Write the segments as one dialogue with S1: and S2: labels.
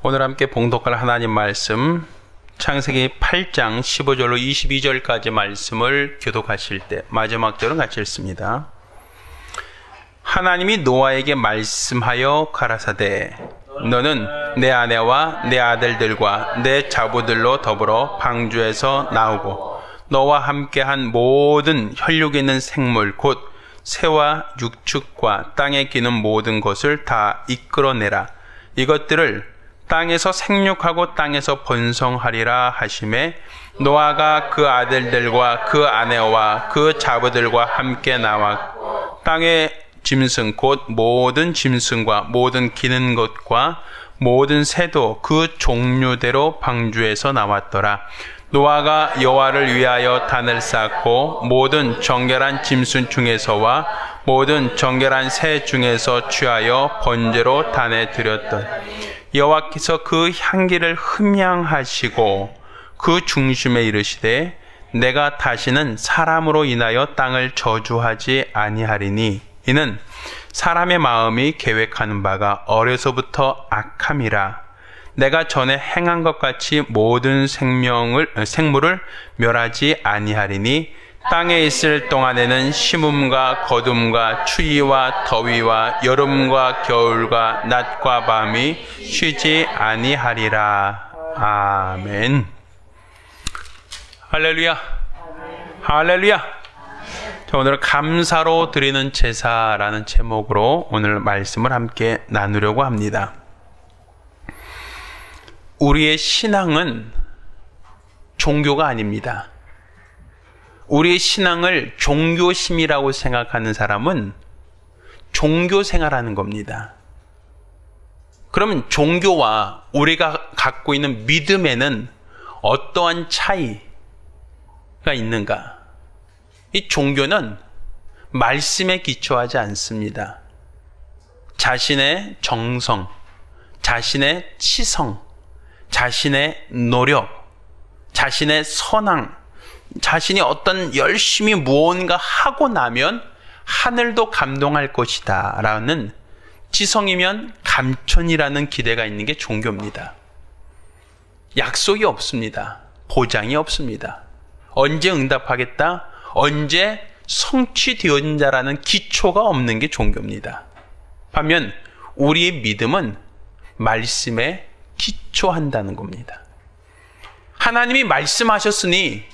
S1: 오늘 함께 봉독할 하나님 말씀 창세기 8장 15절로 22절까지 말씀을 교독하실 때 마지막 절은 같이 읽습니다. 하나님이 노아에게 말씀하여 가라사대 너는 내 아내와 내 아들들과 내 자부들로 더불어 방주에서 나오고 너와 함께한 모든 혈육에 있는 생물 곧 새와 육축과 땅에 기는 모든 것을 다 이끌어내라. 이것들을 땅에서 생육하고 땅에서 번성하리라 하시매 노아가 그 아들들과 그 아내와 그 자부들과 함께 나와 땅의 짐승 곧 모든 짐승과 모든 기는 것과 모든 새도 그 종류대로 방주에서 나왔더라. 노아가 여호와를 위하여 단을 쌓고 모든 정결한 짐승 중에서와 모든 정결한 새 중에서 취하여 번제로 단에 드렸던 여호와께서 그 향기를 흠향하시고 그 중심에 이르시되 내가 다시는 사람으로 인하여 땅을 저주하지 아니하리니 이는 사람의 마음이 계획하는 바가 어려서부터 악함이라. 내가 전에 행한 것 같이 모든 생물을 멸하지 아니하리니 땅에 있을 동안에는 심음과 거둠과 추위와 더위와 여름과 겨울과 낮과 밤이 쉬지 아니하리라. 아멘. 할렐루야. 할렐루야. 자, 오늘은 감사로 드리는 제사라는 제목으로 오늘 말씀을 함께 나누려고 합니다. 우리의 신앙은 종교가 아닙니다. 우리의 신앙을 종교심이라고 생각하는 사람은 종교 생활하는 겁니다. 그러면 종교와 우리가 갖고 있는 믿음에는 어떠한 차이가 있는가? 이 종교는 말씀에 기초하지 않습니다. 자신의 정성, 자신의 치성, 자신의 노력, 자신의 선앙, 자신이 어떤 열심히 무언가 하고 나면 하늘도 감동할 것이다 라는 지성이면 감천이라는 기대가 있는 게 종교입니다. 약속이 없습니다. 보장이 없습니다. 언제 응답하겠다, 언제 성취되었다라는 기초가 없는 게 종교입니다. 반면 우리의 믿음은 말씀에 기초한다는 겁니다. 하나님이 말씀하셨으니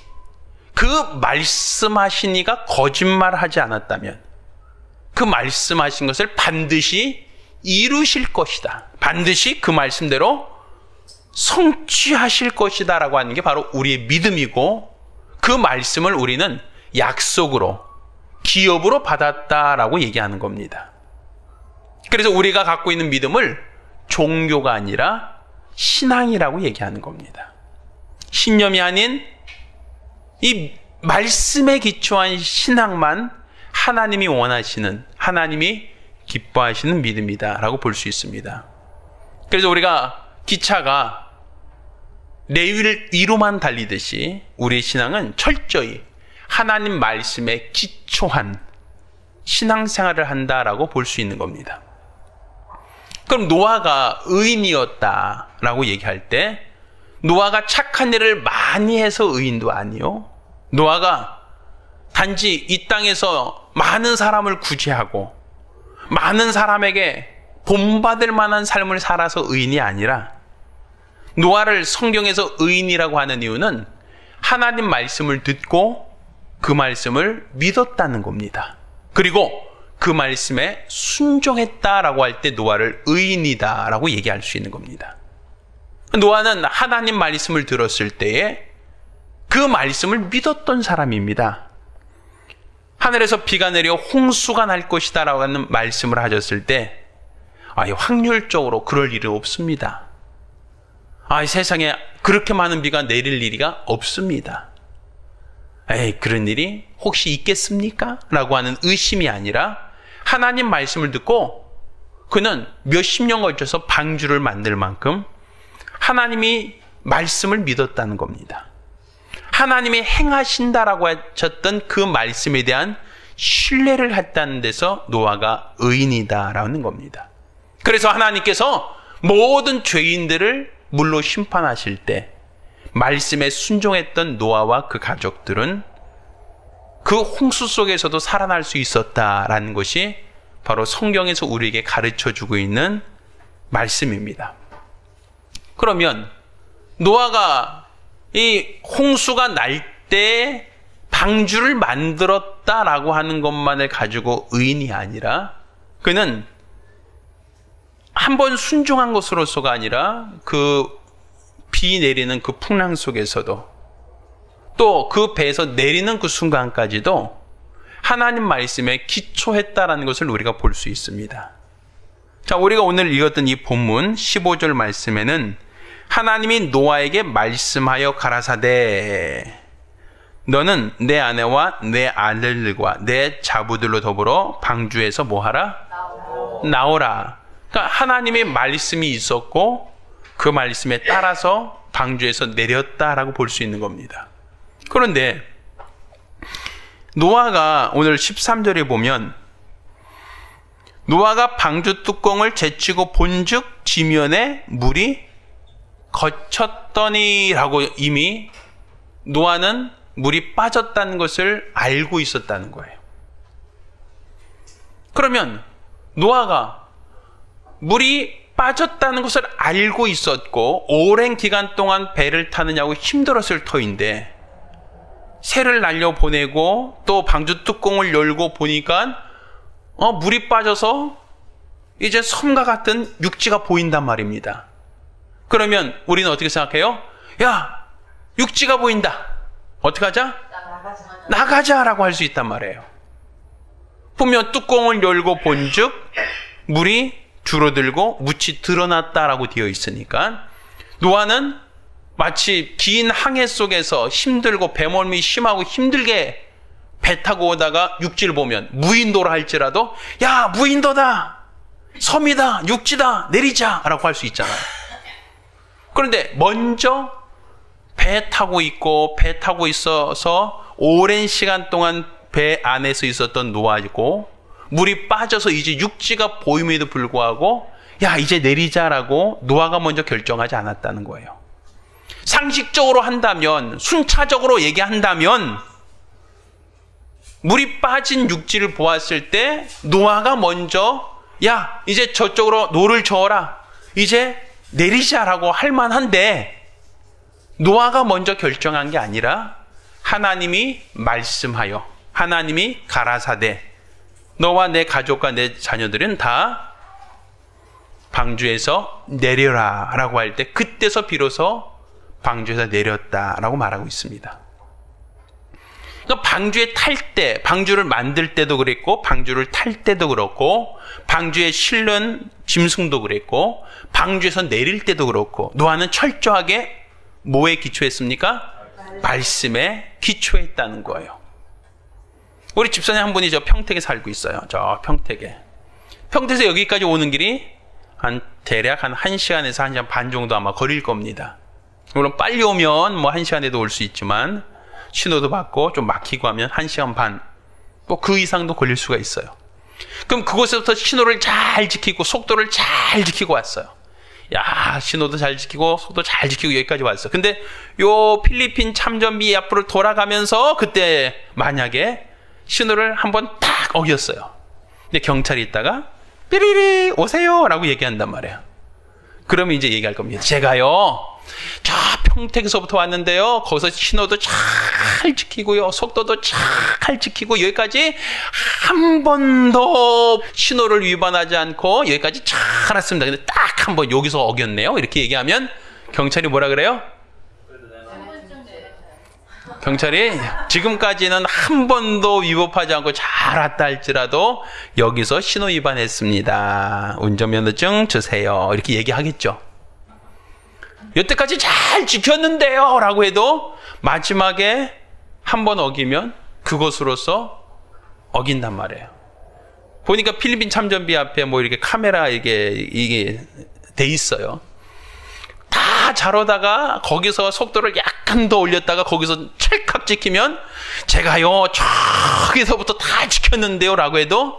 S1: 그 말씀하신 이가 거짓말하지 않았다면 그 말씀하신 것을 반드시 이루실 것이다. 반드시 그 말씀대로 성취하실 것이다 라고 하는 게 바로 우리의 믿음이고 그 말씀을 우리는 약속으로 기업으로 받았다라고 얘기하는 겁니다. 그래서 우리가 갖고 있는 믿음을 종교가 아니라 신앙이라고 얘기하는 겁니다. 신념이 아닌 이 말씀에 기초한 신앙만 하나님이 원하시는, 하나님이 기뻐하시는 믿음이다라고 볼 수 있습니다. 그래서 우리가 기차가 레일 위로만 달리듯이 우리의 신앙은 철저히 하나님 말씀에 기초한 신앙생활을 한다라고 볼 수 있는 겁니다. 그럼 노아가 의인이었다라고 얘기할 때 노아가 착한 일을 많이 해서 의인도 아니요. 노아가 단지 이 땅에서 많은 사람을 구제하고 많은 사람에게 본받을 만한 삶을 살아서 의인이 아니라 노아를 성경에서 의인이라고 하는 이유는 하나님 말씀을 듣고 그 말씀을 믿었다는 겁니다. 그리고 그 말씀에 순종했다라고 할 때 노아를 의인이다라고 얘기할 수 있는 겁니다. 노아는 하나님 말씀을 들었을 때에 그 말씀을 믿었던 사람입니다. 하늘에서 비가 내려 홍수가 날 것이다 라고 하는 말씀을 하셨을 때 확률적으로 그럴 일은 없습니다. 세상에 그렇게 많은 비가 내릴 일이가 없습니다. 그런 일이 혹시 있겠습니까? 라고 하는 의심이 아니라 하나님 말씀을 듣고 그는 몇십 년 걸쳐서 방주를 만들 만큼 하나님이 말씀을 믿었다는 겁니다. 하나님이 행하신다라고 하셨던 그 말씀에 대한 신뢰를 했다는 데서 노아가 의인이다라는 겁니다. 그래서 하나님께서 모든 죄인들을 물로 심판하실 때 말씀에 순종했던 노아와 그 가족들은 그 홍수 속에서도 살아날 수 있었다라는 것이 바로 성경에서 우리에게 가르쳐주고 있는 말씀입니다. 그러면 노아가 이 홍수가 날 때 방주를 만들었다라고 하는 것만을 가지고 의인이 아니라 그는 한 번 순종한 것으로서가 아니라 그 비 내리는 그 풍랑 속에서도 또 그 배에서 내리는 그 순간까지도 하나님 말씀에 기초했다라는 것을 우리가 볼 수 있습니다. 자, 우리가 오늘 읽었던 이 본문 15절 말씀에는 하나님이 노아에게 말씀하여 가라사대 너는 내 아내와 내 아들들과 내 자부들로 더불어 방주에서 뭐하라? 나오라. 그러니까 하나님의 말씀이 있었고 그 말씀에 따라서 방주에서 내렸다라고 볼 수 있는 겁니다. 그런데 노아가 오늘 13절에 보면 노아가 방주 뚜껑을 제치고 본즉 지면에 물이 거쳤더니라고 이미 노아는 물이 빠졌다는 것을 알고 있었다는 거예요. 그러면 노아가 물이 빠졌다는 것을 알고 있었고 오랜 기간 동안 배를 타느냐고 힘들었을 터인데 새를 날려보내고 또 방주 뚜껑을 열고 보니까 물이 빠져서 이제 섬과 같은 육지가 보인단 말입니다. 그러면 우리는 어떻게 생각해요? 야, 육지가 보인다. 어떻게 하자? 나가자라고 할 수 있단 말이에요. 보면 뚜껑을 열고 본즉 물이 줄어들고 묻이 드러났다라고 되어 있으니까 노아는 마치 긴 항해 속에서 힘들고 배멀미 심하고 힘들게 배 타고 오다가 육지를 보면 무인도라 할지라도 야, 무인도다, 섬이다, 육지다, 내리자라고 할 수 있잖아요. 그런데 먼저 배 타고 있고 배 타고 있어서 오랜 시간 동안 배 안에서 있었던 노아이고 물이 빠져서 이제 육지가 보임에도 불구하고 야, 이제 내리자라고 노아가 먼저 결정하지 않았다는 거예요. 상식적으로 한다면, 순차적으로 얘기한다면 물이 빠진 육지를 보았을 때 노아가 먼저 야, 이제 저쪽으로 노를 저어라, 이제 내리자라고 할 만한데 노아가 먼저 결정한 게 아니라 하나님이 말씀하여 하나님이 가라사대 너와 내 가족과 내 자녀들은 다 방주에서 내려라 라고 할 때 그때서 비로소 방주에서 내렸다라고 말하고 있습니다. 그러니까 방주에 탈 때, 방주를 만들 때도 그랬고 방주를 탈 때도 그렇고 방주에 실는 짐승도 그랬고 방주에서 내릴 때도 그렇고 노아는 철저하게 뭐에 기초했습니까? 말씀에 기초했다는 거예요. 우리 집사님 한 분이 저 평택에 살고 있어요. 저 평택에. 평택에서 여기까지 오는 길이 대략 한 1시간에서 1시간 반 정도 아마 걸릴 겁니다. 물론 빨리 오면 뭐 1시간에도 올 수 있지만 신호도 받고 좀 막히고 하면 1시간 반, 뭐 그 이상도 걸릴 수가 있어요. 그럼 그곳에서부터 신호를 잘 지키고 속도를 잘 지키고 왔어요. 야, 신호도 잘 지키고 속도 잘 지키고 여기까지 왔어. 근데 요 필리핀 참전비 앞으로 돌아가면서 그때 만약에 신호를 한번 딱 어겼어요. 근데 경찰이 있다가 삐리리 오세요 라고 얘기한단 말이에요. 그러면 이제 얘기할 겁니다. 제가요 저 평택에서부터 왔는데요 거기서 신호도 잘 지키고요 속도도 잘 지키고 여기까지 한 번도 신호를 위반하지 않고 여기까지 잘 왔습니다. 근데 딱 한 번 여기서 어겼네요 이렇게 얘기하면 경찰이 뭐라 그래요? 경찰이 지금까지는 한 번도 위법하지 않고 잘 왔다 할지라도 여기서 신호 위반했습니다. 운전면허증 주세요. 이렇게 얘기하겠죠. 여태까지 잘 지켰는데요 라고 해도 마지막에 한 번 어기면 그것으로서 어긴단 말이에요. 보니까 필리핀 참전비 앞에 뭐 이렇게 카메라 이게 돼 있어요. 다 잘 오다가 거기서 속도를 약간 더 올렸다가 거기서 찰칵 찍히면 제가요 저기서부터 다 지켰는데요 라고 해도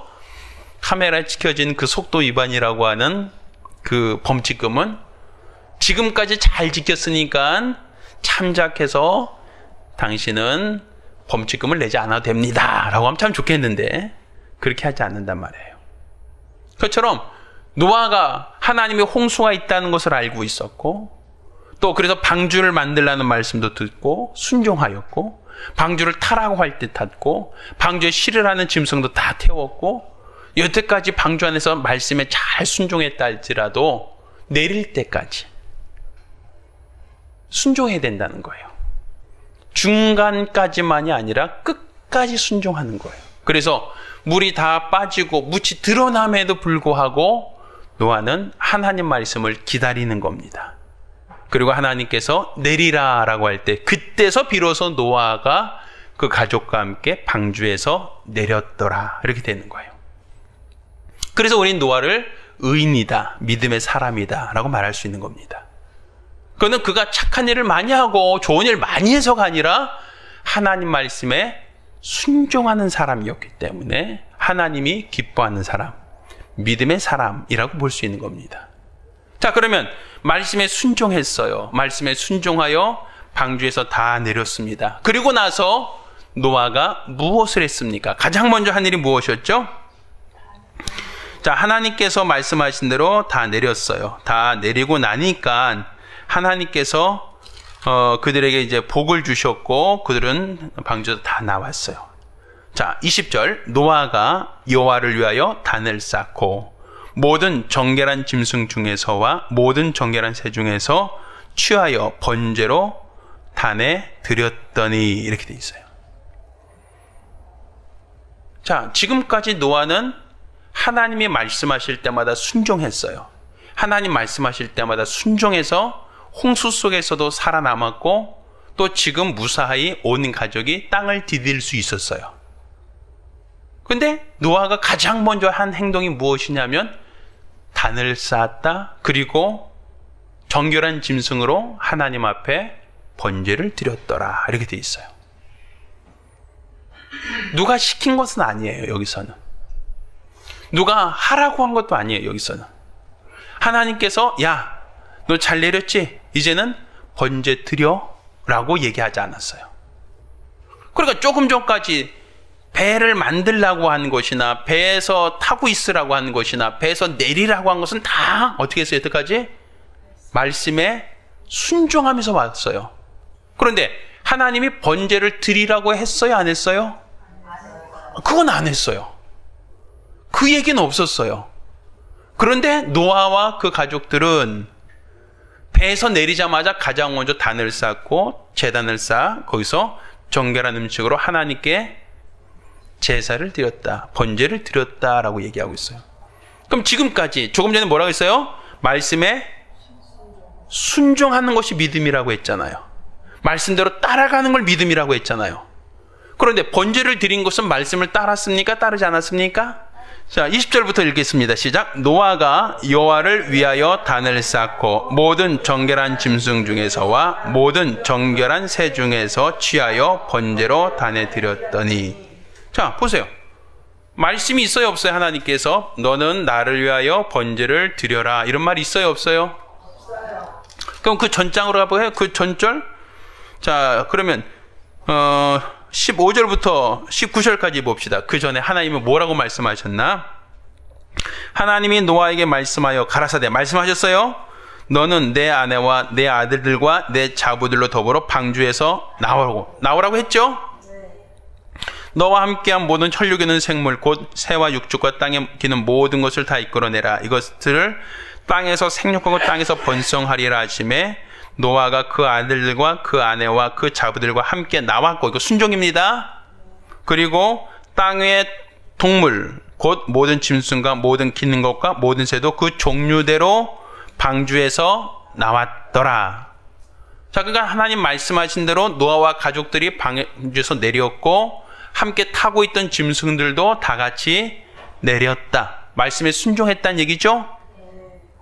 S1: 카메라에 찍혀진 그 속도 위반이라고 하는 그 범칙금은 지금까지 잘 지켰으니까 참작해서 당신은 범칙금을 내지 않아도 됩니다 라고 하면 참 좋겠는데 그렇게 하지 않는단 말이에요. 그것처럼 노아가 하나님의 홍수가 있다는 것을 알고 있었고, 또 그래서 방주를 만들라는 말씀도 듣고 순종하였고, 방주를 타라고 할 때 탔고, 방주에 실으라는 짐승도 다 태웠고, 여태까지 방주 안에서 말씀에 잘 순종했다 할지라도 내릴 때까지 순종해야 된다는 거예요. 중간까지만이 아니라 끝까지 순종하는 거예요. 그래서 물이 다 빠지고 묻이 드러남에도 불구하고 노아는 하나님 말씀을 기다리는 겁니다. 그리고 하나님께서 내리라 라고 할 때 그때서 비로소 노아가 그 가족과 함께 방주에서 내렸더라 이렇게 되는 거예요. 그래서 우린 노아를 의인이다, 믿음의 사람이다 라고 말할 수 있는 겁니다. 그거는 그가 착한 일을 많이 하고 좋은 일 많이 해서가 아니라 하나님 말씀에 순종하는 사람이었기 때문에 하나님이 기뻐하는 사람, 믿음의 사람이라고 볼 수 있는 겁니다. 자, 그러면 말씀에 순종했어요. 말씀에 순종하여 방주에서 다 내렸습니다. 그리고 나서 노아가 무엇을 했습니까? 가장 먼저 한 일이 무엇이었죠? 자, 하나님께서 말씀하신 대로 다 내렸어요. 다 내리고 나니까 하나님께서 그들에게 이제 복을 주셨고 그들은 방주에서 다 나왔어요. 자, 20절 노아가 여호와를 위하여 단을 쌓고 모든 정결한 짐승 중에서와 모든 정결한 새 중에서 취하여 번제로 단에 드렸더니 이렇게 돼 있어요. 자, 지금까지 노아는 하나님이 말씀하실 때마다 순종했어요. 하나님 말씀하실 때마다 순종해서 홍수 속에서도 살아남았고 또 지금 무사히 온 가족이 땅을 디딜 수 있었어요. 근데 노아가 가장 먼저 한 행동이 무엇이냐면 단을 쌓았다. 그리고 정결한 짐승으로 하나님 앞에 번제를 드렸더라 이렇게 돼 있어요. 누가 시킨 것은 아니에요. 여기서는 누가 하라고 한 것도 아니에요. 여기서는 하나님께서 야, 너 잘 내렸지? 이제는 번제 드려 라고 얘기하지 않았어요. 그러니까 조금 전까지 배를 만들라고 한 것이나 배에서 타고 있으라고 하는 것이나 배에서 내리라고 한 것은 다 어떻게 했어요? 여태까지 말씀에 순종하면서 왔어요. 그런데 하나님이 번제를 드리라고 했어요? 안 했어요? 그건 안 했어요. 그 얘기는 없었어요. 그런데 노아와 그 가족들은 배에서 내리자마자 가장 먼저 단을 쌓고 제단을 쌓아 거기서 정결한 음식으로 하나님께 제사를 드렸다, 번제를 드렸다라고 얘기하고 있어요. 그럼 지금까지 조금 전에 뭐라고 했어요? 말씀에 순종하는 것이 믿음이라고 했잖아요. 말씀대로 따라가는 걸 믿음이라고 했잖아요. 그런데 번제를 드린 것은 말씀을 따랐습니까? 따르지 않았습니까? 자, 20절부터 읽겠습니다. 시작. 노아가 여호와를 위하여 단을 쌓고 모든 정결한 짐승 중에서와 모든 정결한 새 중에서 취하여 번제로 단에 드렸더니. 자, 보세요. 말씀이 있어요, 없어요? 하나님께서 너는 나를 위하여 번제를 드려라 이런 말이 있어요, 없어요? 없어요. 그럼 그 전장으로 가볼까요? 그 전절? 자, 그러면 15절부터 19절까지 봅시다. 그 전에 하나님은 뭐라고 말씀하셨나? 하나님이 노아에게 말씀하여 가라사대 말씀하셨어요. 너는 내 아내와 내 아들들과 내 자부들로 더불어 방주에서 나오라고 했죠? 너와 함께한 모든 혈육 있는 생물 곧 새와 육축과 땅에 기는 모든 것을 다 이끌어내라. 이것들을 땅에서 생육하고 땅에서 번성하리라 하시매 노아가 그 아들들과 그 아내와 그 자부들과 함께 나왔고, 이거 순종입니다. 그리고 땅의 동물 곧 모든 짐승과 모든 기는 것과 모든 새도 그 종류대로 방주에서 나왔더라. 자, 그러니까 하나님 말씀하신 대로 노아와 가족들이 방주에서 내렸고 함께 타고 있던 짐승들도 다 같이 내렸다. 말씀에 순종했다는 얘기죠?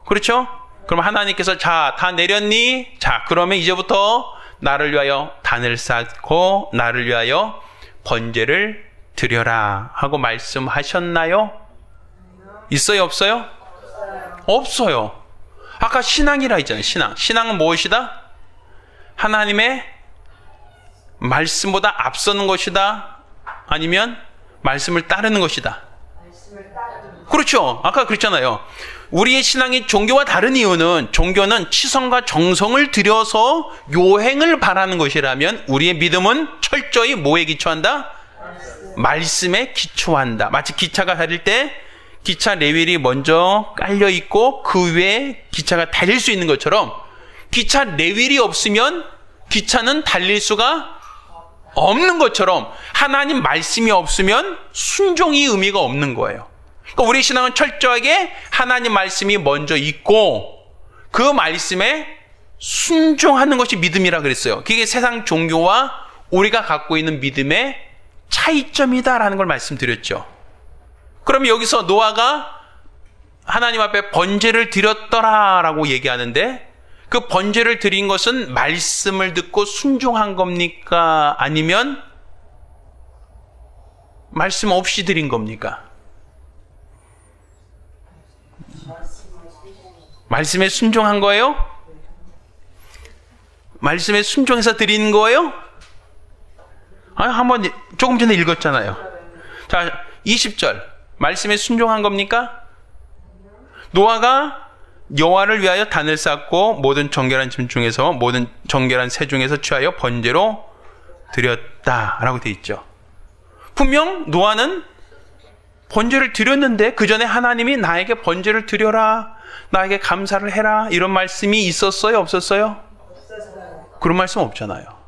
S1: 그렇죠? 그럼 하나님께서 자, 다 내렸니? 자, 그러면 이제부터 나를 위하여 단을 쌓고 나를 위하여 번제를 드려라 하고 말씀하셨나요? 있어요, 없어요? 없어요. 아까 신앙이라 했잖아요. 신앙은 무엇이다? 하나님의 말씀보다 앞서는 것이다? 아니면 말씀을 따르는 것이다? 그렇죠. 아까 그랬잖아요. 우리의 신앙이 종교와 다른 이유는, 종교는 치성과 정성을 들여서 요행을 바라는 것이라면 우리의 믿음은 철저히 뭐에 기초한다? 말씀에 기초한다. 마치 기차가 달릴 때 기차 레일이 먼저 깔려 있고 그 위에 기차가 달릴 수 있는 것처럼, 기차 레일이 없으면 기차는 달릴 수가 없는 것처럼 하나님 말씀이 없으면 순종이 의미가 없는 거예요. 그러니까 우리 신앙은 철저하게 하나님 말씀이 먼저 있고 그 말씀에 순종하는 것이 믿음이라 그랬어요. 그게 세상 종교와 우리가 갖고 있는 믿음의 차이점이다라는 걸 말씀드렸죠. 그러면 여기서 노아가 하나님 앞에 번제를 드렸더라라고 얘기하는데, 그 번제를 드린 것은 말씀을 듣고 순종한 겁니까? 아니면 말씀 없이 드린 겁니까? 말씀에 순종한 거예요? 말씀에 순종해서 드리는 거예요? 한번 조금 전에 읽었잖아요. 자, 20절. 말씀에 순종한 겁니까? 노아가 여호와를 위하여 단을 쌓고 모든 정결한 짐 중에서, 모든 정결한 새 중에서 취하여 번제로 드렸다라고 돼 있죠. 분명 노아는 번제를 드렸는데 그 전에 하나님이 나에게 번제를 드려라, 나에게 감사를 해라, 이런 말씀이 있었어요? 없었어요? 그런 말씀 없잖아요.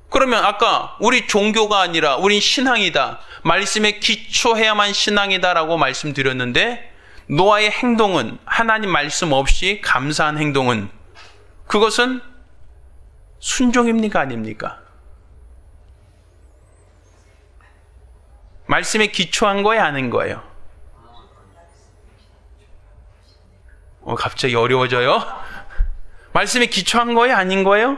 S1: 그러면 아까 우리 종교가 아니라 우린 신앙이다, 말씀에 기초해야만 신앙이다라고 말씀드렸는데, 노아의 행동은, 하나님 말씀 없이 감사한 행동은, 그것은 순종입니까? 아닙니까? 말씀에 기초한 거예요? 아닌 거예요? 갑자기 어려워져요? 말씀에 기초한 거예요? 아닌 거예요?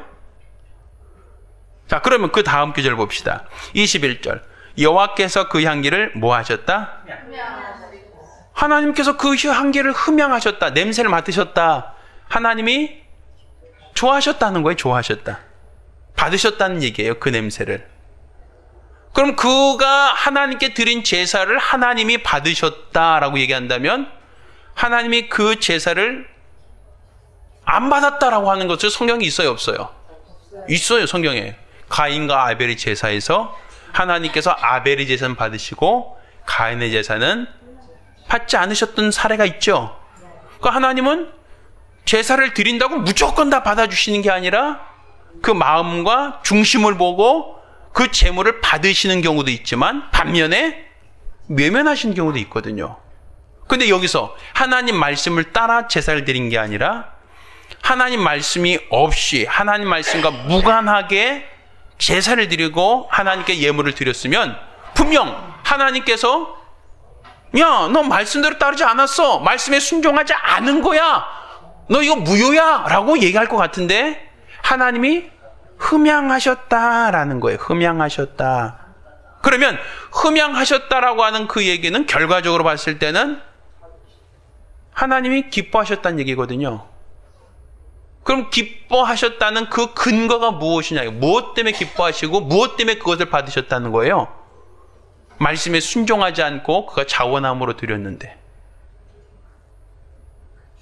S1: 자, 그러면 그 다음 구절 봅시다. 21절. 여호와께서 그 향기를 뭐 하셨다? 하나님께서 그 향기를 흠양하셨다. 냄새를 맡으셨다. 하나님이 좋아하셨다는 거예요. 좋아하셨다. 받으셨다는 얘기예요. 그 냄새를. 그럼 그가 하나님께 드린 제사를 하나님이 받으셨다라고 얘기한다면, 하나님이 그 제사를 안 받았다라고 하는 것을 성경에 있어요? 없어요? 있어요. 성경에. 가인과 아벨의 제사에서 하나님께서 아벨의 제사는 받으시고 가인의 제사는 받지 않으셨던 사례가 있죠. 그러니까 하나님은 제사를 드린다고 무조건 다 받아주시는 게 아니라 그 마음과 중심을 보고 그 제물을 받으시는 경우도 있지만, 반면에 외면하시는 경우도 있거든요. 근데 여기서 하나님 말씀을 따라 제사를 드린 게 아니라 하나님 말씀이 없이 하나님 말씀과 무관하게 제사를 드리고 하나님께 예물을 드렸으면, 분명 하나님께서 야, 너 말씀대로 따르지 않았어, 말씀에 순종하지 않은 거야, 너 이거 무효야 라고 얘기할 것 같은데, 하나님이 흠양하셨다라는 거예요. 흠양하셨다. 그러면 흠양하셨다라고 하는 그 얘기는 결과적으로 봤을 때는 하나님이 기뻐하셨다는 얘기거든요. 그럼 기뻐하셨다는 그 근거가 무엇이냐? 무엇 때문에 기뻐하시고 무엇 때문에 그것을 받으셨다는 거예요? 말씀에 순종하지 않고 그가 자원함으로 드렸는데,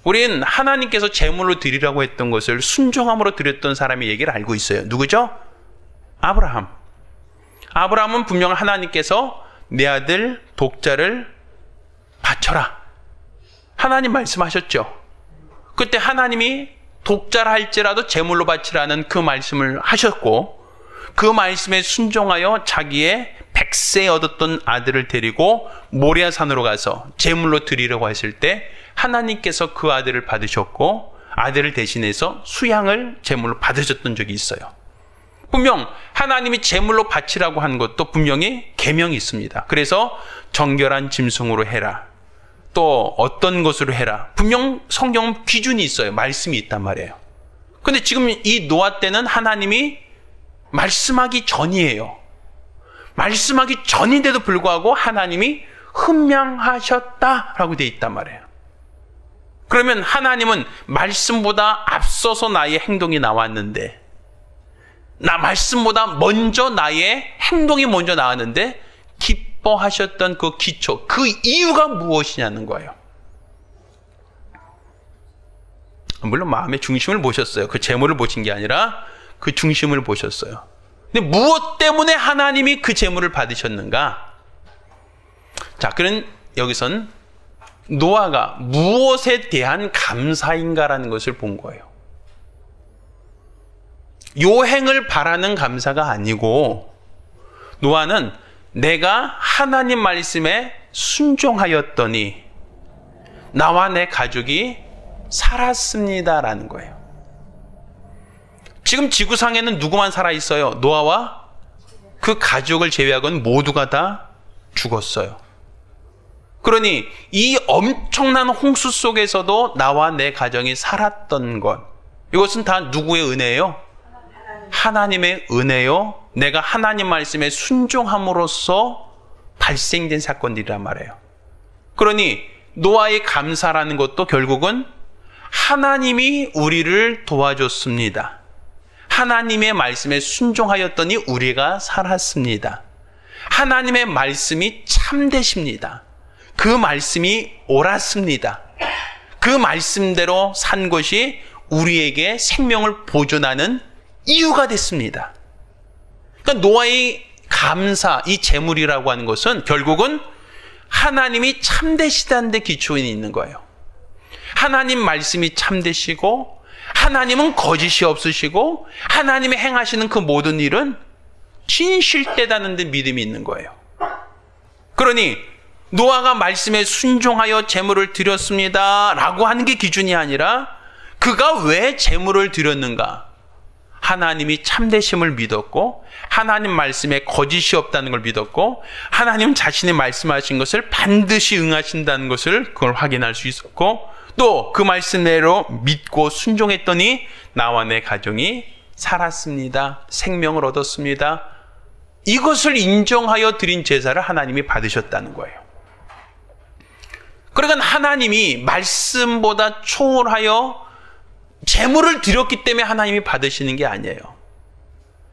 S1: 우린 하나님께서 제물로 드리라고 했던 것을 순종함으로 드렸던 사람의 얘기를 알고 있어요. 누구죠? 아브라함. 아브라함은 분명 하나님께서 내 아들 독자를 바쳐라, 하나님 말씀하셨죠. 그때 하나님이 독자라 할지라도 제물로 바치라는 그 말씀을 하셨고, 그 말씀에 순종하여 자기의 100세에 얻었던 아들을 데리고 모리아산으로 가서 제물로 드리려고 했을 때 하나님께서 그 아들을 받으셨고, 아들을 대신해서 수양을 제물로 받으셨던 적이 있어요. 분명 하나님이 제물로 바치라고 한 것도 분명히 계명이 있습니다. 그래서 정결한 짐승으로 해라, 또 어떤 것으로 해라, 분명 성경은 기준이 있어요. 말씀이 있단 말이에요. 근데 지금 이 노아 때는 하나님이 말씀하기 전이에요. 말씀하기 전인데도 불구하고 하나님이 흠양하셨다라고 되어 있단 말이에요. 그러면 하나님은 말씀보다 앞서서 나의 행동이 나왔는데, 말씀보다 먼저 나의 행동이 먼저 나왔는데 기뻐하셨던 그 기초, 그 이유가 무엇이냐는 거예요. 물론 마음의 중심을 보셨어요. 그 재물을 보신 게 아니라 그 중심을 보셨어요. 근데 무엇 때문에 하나님이 그 재물을 받으셨는가? 자, 그런 여기선 노아가 무엇에 대한 감사인가라는 것을 본 거예요. 요행을 바라는 감사가 아니고, 노아는 내가 하나님 말씀에 순종하였더니 나와 내 가족이 살았습니다라는 거예요. 지금 지구상에는 누구만 살아있어요? 노아와 그 가족을 제외하고는 모두가 다 죽었어요. 그러니 이 엄청난 홍수 속에서도 나와 내 가정이 살았던 것, 이것은 다 누구의 은혜예요? 하나님의 은혜요. 내가 하나님 말씀에 순종함으로써 발생된 사건들이란 말이에요. 그러니 노아의 감사라는 것도 결국은 하나님이 우리를 도와줬습니다. 하나님의 말씀에 순종하였더니 우리가 살았습니다. 하나님의 말씀이 참되십니다. 그 말씀이 옳았습니다. 그 말씀대로 산 것이 우리에게 생명을 보존하는 이유가 됐습니다. 그러니까 노아의 감사, 이 재물이라고 하는 것은 결국은 하나님이 참되시다는 데 기초에 있는 거예요. 하나님 말씀이 참되시고, 하나님은 거짓이 없으시고, 하나님이 행하시는 그 모든 일은 진실되다는 데 믿음이 있는 거예요. 그러니 노아가 말씀에 순종하여 재물을 드렸습니다 라고 하는 게 기준이 아니라, 그가 왜 재물을 드렸는가? 하나님이 참되심을 믿었고, 하나님 말씀에 거짓이 없다는 걸 믿었고, 하나님 자신이 말씀하신 것을 반드시 응하신다는 것을 그걸 확인할 수 있었고, 또 그 말씀대로 믿고 순종했더니 나와 내 가정이 살았습니다. 생명을 얻었습니다. 이것을 인정하여 드린 제사를 하나님이 받으셨다는 거예요. 그러니까 하나님이 말씀보다 초월하여 재물을 드렸기 때문에 하나님이 받으시는 게 아니에요.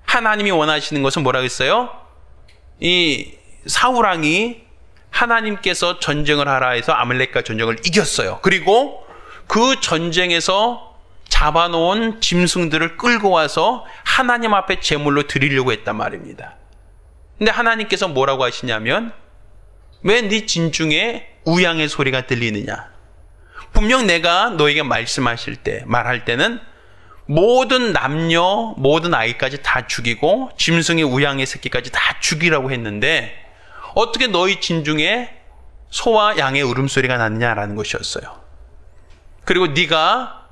S1: 하나님이 원하시는 것은 뭐라고 했어요? 이 사울왕이 하나님께서 전쟁을 하라 해서 아말렉과 전쟁을 이겼어요. 그리고 그 전쟁에서 잡아놓은 짐승들을 끌고 와서 하나님 앞에 제물로 드리려고 했단 말입니다. 근데 하나님께서 뭐라고 하시냐면, 왜 네 진중에 우양의 소리가 들리느냐? 분명 내가 너에게 말씀하실 때, 말할 때는 모든 남녀, 모든 아이까지 다 죽이고 짐승의 우양의 새끼까지 다 죽이라고 했는데 어떻게 너희 진중에 소와 양의 울음소리가 났냐라는 것이었어요. 그리고 네가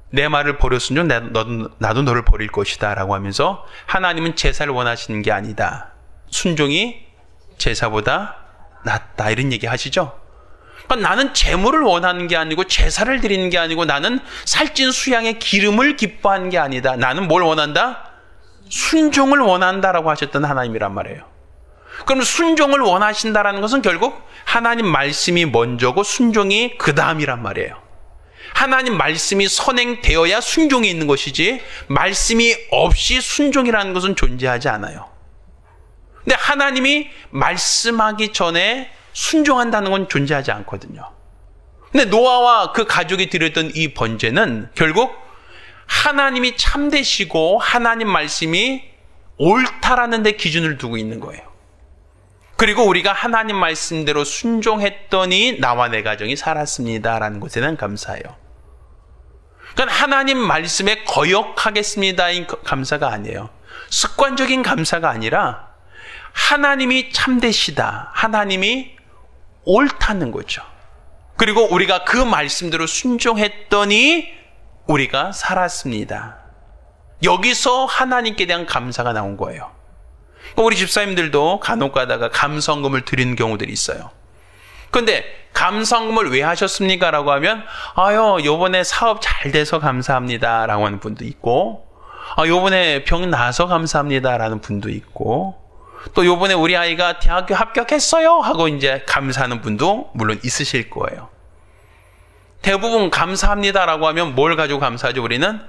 S1: 내 말을 버렸으면 나도 너를 버릴 것이다 라고 하면서 하나님은 제사를 원하시는 게 아니다. 순종이 제사보다 낫다, 이런 얘기 하시죠. 그러니까 나는 제물을 원하는 게 아니고 제사를 드리는 게 아니고 나는 살찐 수양의 기름을 기뻐하는 게 아니다. 나는 뭘 원한다? 순종을 원한다라고 하셨던 하나님이란 말이에요. 그럼 순종을 원하신다라는 것은 결국 하나님 말씀이 먼저고 순종이 그 다음이란 말이에요. 하나님 말씀이 선행되어야 순종이 있는 것이지 말씀이 없이 순종이라는 것은 존재하지 않아요. 근데 하나님이 말씀하기 전에 순종한다는 건 존재하지 않거든요. 근데 노아와 그 가족이 드렸던 이 번제는 결국 하나님이 참되시고 하나님 말씀이 옳다라는 데 기준을 두고 있는 거예요. 그리고 우리가 하나님 말씀대로 순종했더니 나와 내 가정이 살았습니다라는 것에 대한 감사예요. 그러니까 하나님 말씀에 거역하겠습니다인 감사가 아니에요. 습관적인 감사가 아니라 하나님이 참되시다, 하나님이 옳다는 거죠. 그리고 우리가 그 말씀대로 순종했더니 우리가 살았습니다. 여기서 하나님께 대한 감사가 나온 거예요. 우리 집사님들도 간혹 가다가 감성금을 드리는 경우들이 있어요. 그런데 감성금을 왜 하셨습니까? 라고 하면 요번에 사업 잘 돼서 감사합니다 라고 하는 분도 있고, 요번에 병 나서 감사합니다 라는 분도 있고, 또 요번에 우리 아이가 대학교 합격했어요 하고 이제 감사하는 분도 물론 있으실 거예요. 대부분 감사합니다라고 하면 뭘 가지고 감사하죠, 우리는?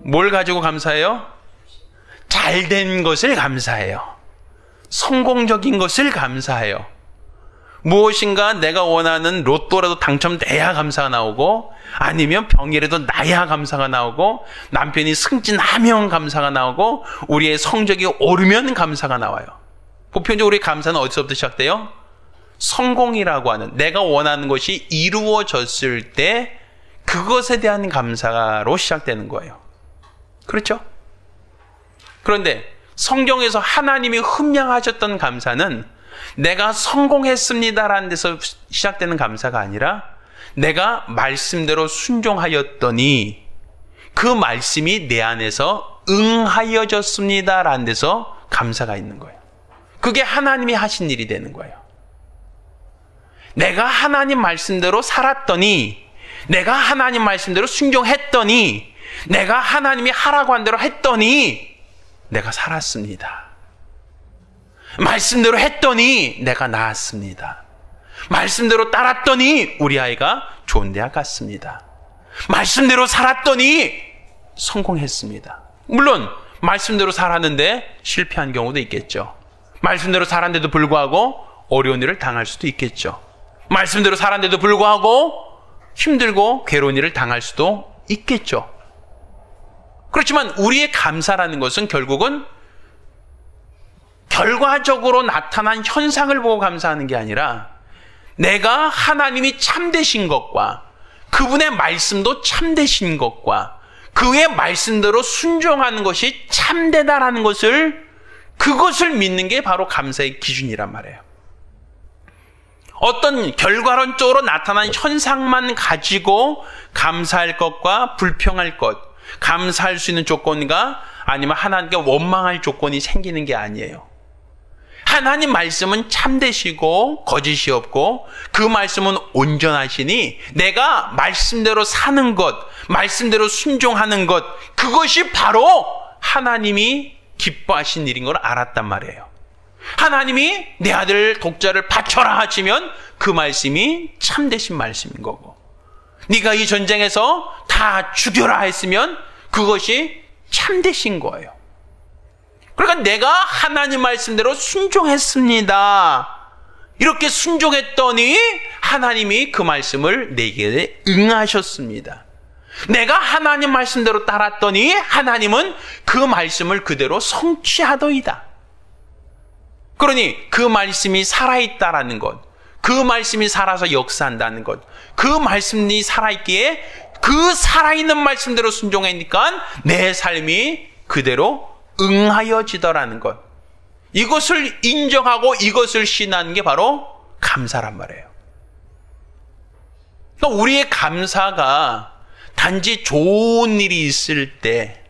S1: 뭘 가지고 감사해요? 잘된 것을 감사해요. 성공적인 것을 감사해요. 무엇인가 내가 원하는 로또라도 당첨돼야 감사가 나오고, 아니면 병이라도 나야 감사가 나오고, 남편이 승진하면 감사가 나오고, 우리의 성적이 오르면 감사가 나와요. 보편적으로 우리 감사는 어디서부터 시작돼요? 성공이라고 하는, 내가 원하는 것이 이루어졌을 때 그것에 대한 감사로 시작되는 거예요. 그렇죠? 그런데 성경에서 하나님이 흠양하셨던 감사는 내가 성공했습니다라는 데서 시작되는 감사가 아니라, 내가 말씀대로 순종하였더니 그 말씀이 내 안에서 응하여졌습니다라는 데서 감사가 있는 거예요. 그게 하나님이 하신 일이 되는 거예요. 내가 하나님 말씀대로 살았더니, 내가 하나님 말씀대로 순종했더니, 내가 하나님이 하라고 한 대로 했더니 내가 살았습니다. 말씀대로 했더니 내가 나았습니다. 말씀대로 따랐더니 우리 아이가 좋은 대학 갔습니다. 말씀대로 살았더니 성공했습니다. 물론 말씀대로 살았는데 실패한 경우도 있겠죠. 말씀대로 살았는데도 불구하고 어려운 일을 당할 수도 있겠죠. 말씀대로 살았는데도 불구하고 힘들고 괴로운 일을 당할 수도 있겠죠. 그렇지만 우리의 감사라는 것은 결국은 결과적으로 나타난 현상을 보고 감사하는 게 아니라, 내가 하나님이 참되신 것과 그분의 말씀도 참되신 것과 그의 말씀대로 순종하는 것이 참되다라는 것을, 그것을 믿는 게 바로 감사의 기준이란 말이에요. 어떤 결과론적으로 나타난 현상만 가지고 감사할 것과 불평할 것, 감사할 수 있는 조건과 아니면 하나님께 원망할 조건이 생기는 게 아니에요. 하나님 말씀은 참되시고 거짓이 없고 그 말씀은 온전하시니, 내가 말씀대로 사는 것, 말씀대로 순종하는 것, 그것이 바로 하나님이 기뻐하신 일인 걸 알았단 말이에요. 하나님이 내 아들 독자를 바쳐라 하시면 그 말씀이 참되신 말씀인 거고, 네가 이 전쟁에서 다 죽여라 했으면 그것이 참되신 거예요. 그러니까 내가 하나님 말씀대로 순종했습니다. 이렇게 순종했더니 하나님이 그 말씀을 내게 응하셨습니다. 내가 하나님 말씀대로 따랐더니 하나님은 그 말씀을 그대로 성취하더이다. 그러니 그 말씀이 살아있다라는 것, 그 말씀이 살아서 역사한다는 것, 그 말씀이 살아있기에 그 살아있는 말씀대로 순종하니까 내 삶이 그대로 응하여지더라는 것, 이것을 인정하고 이것을 신하는 게 바로 감사란 말이에요. 그러니까 우리의 감사가 단지 좋은 일이 있을 때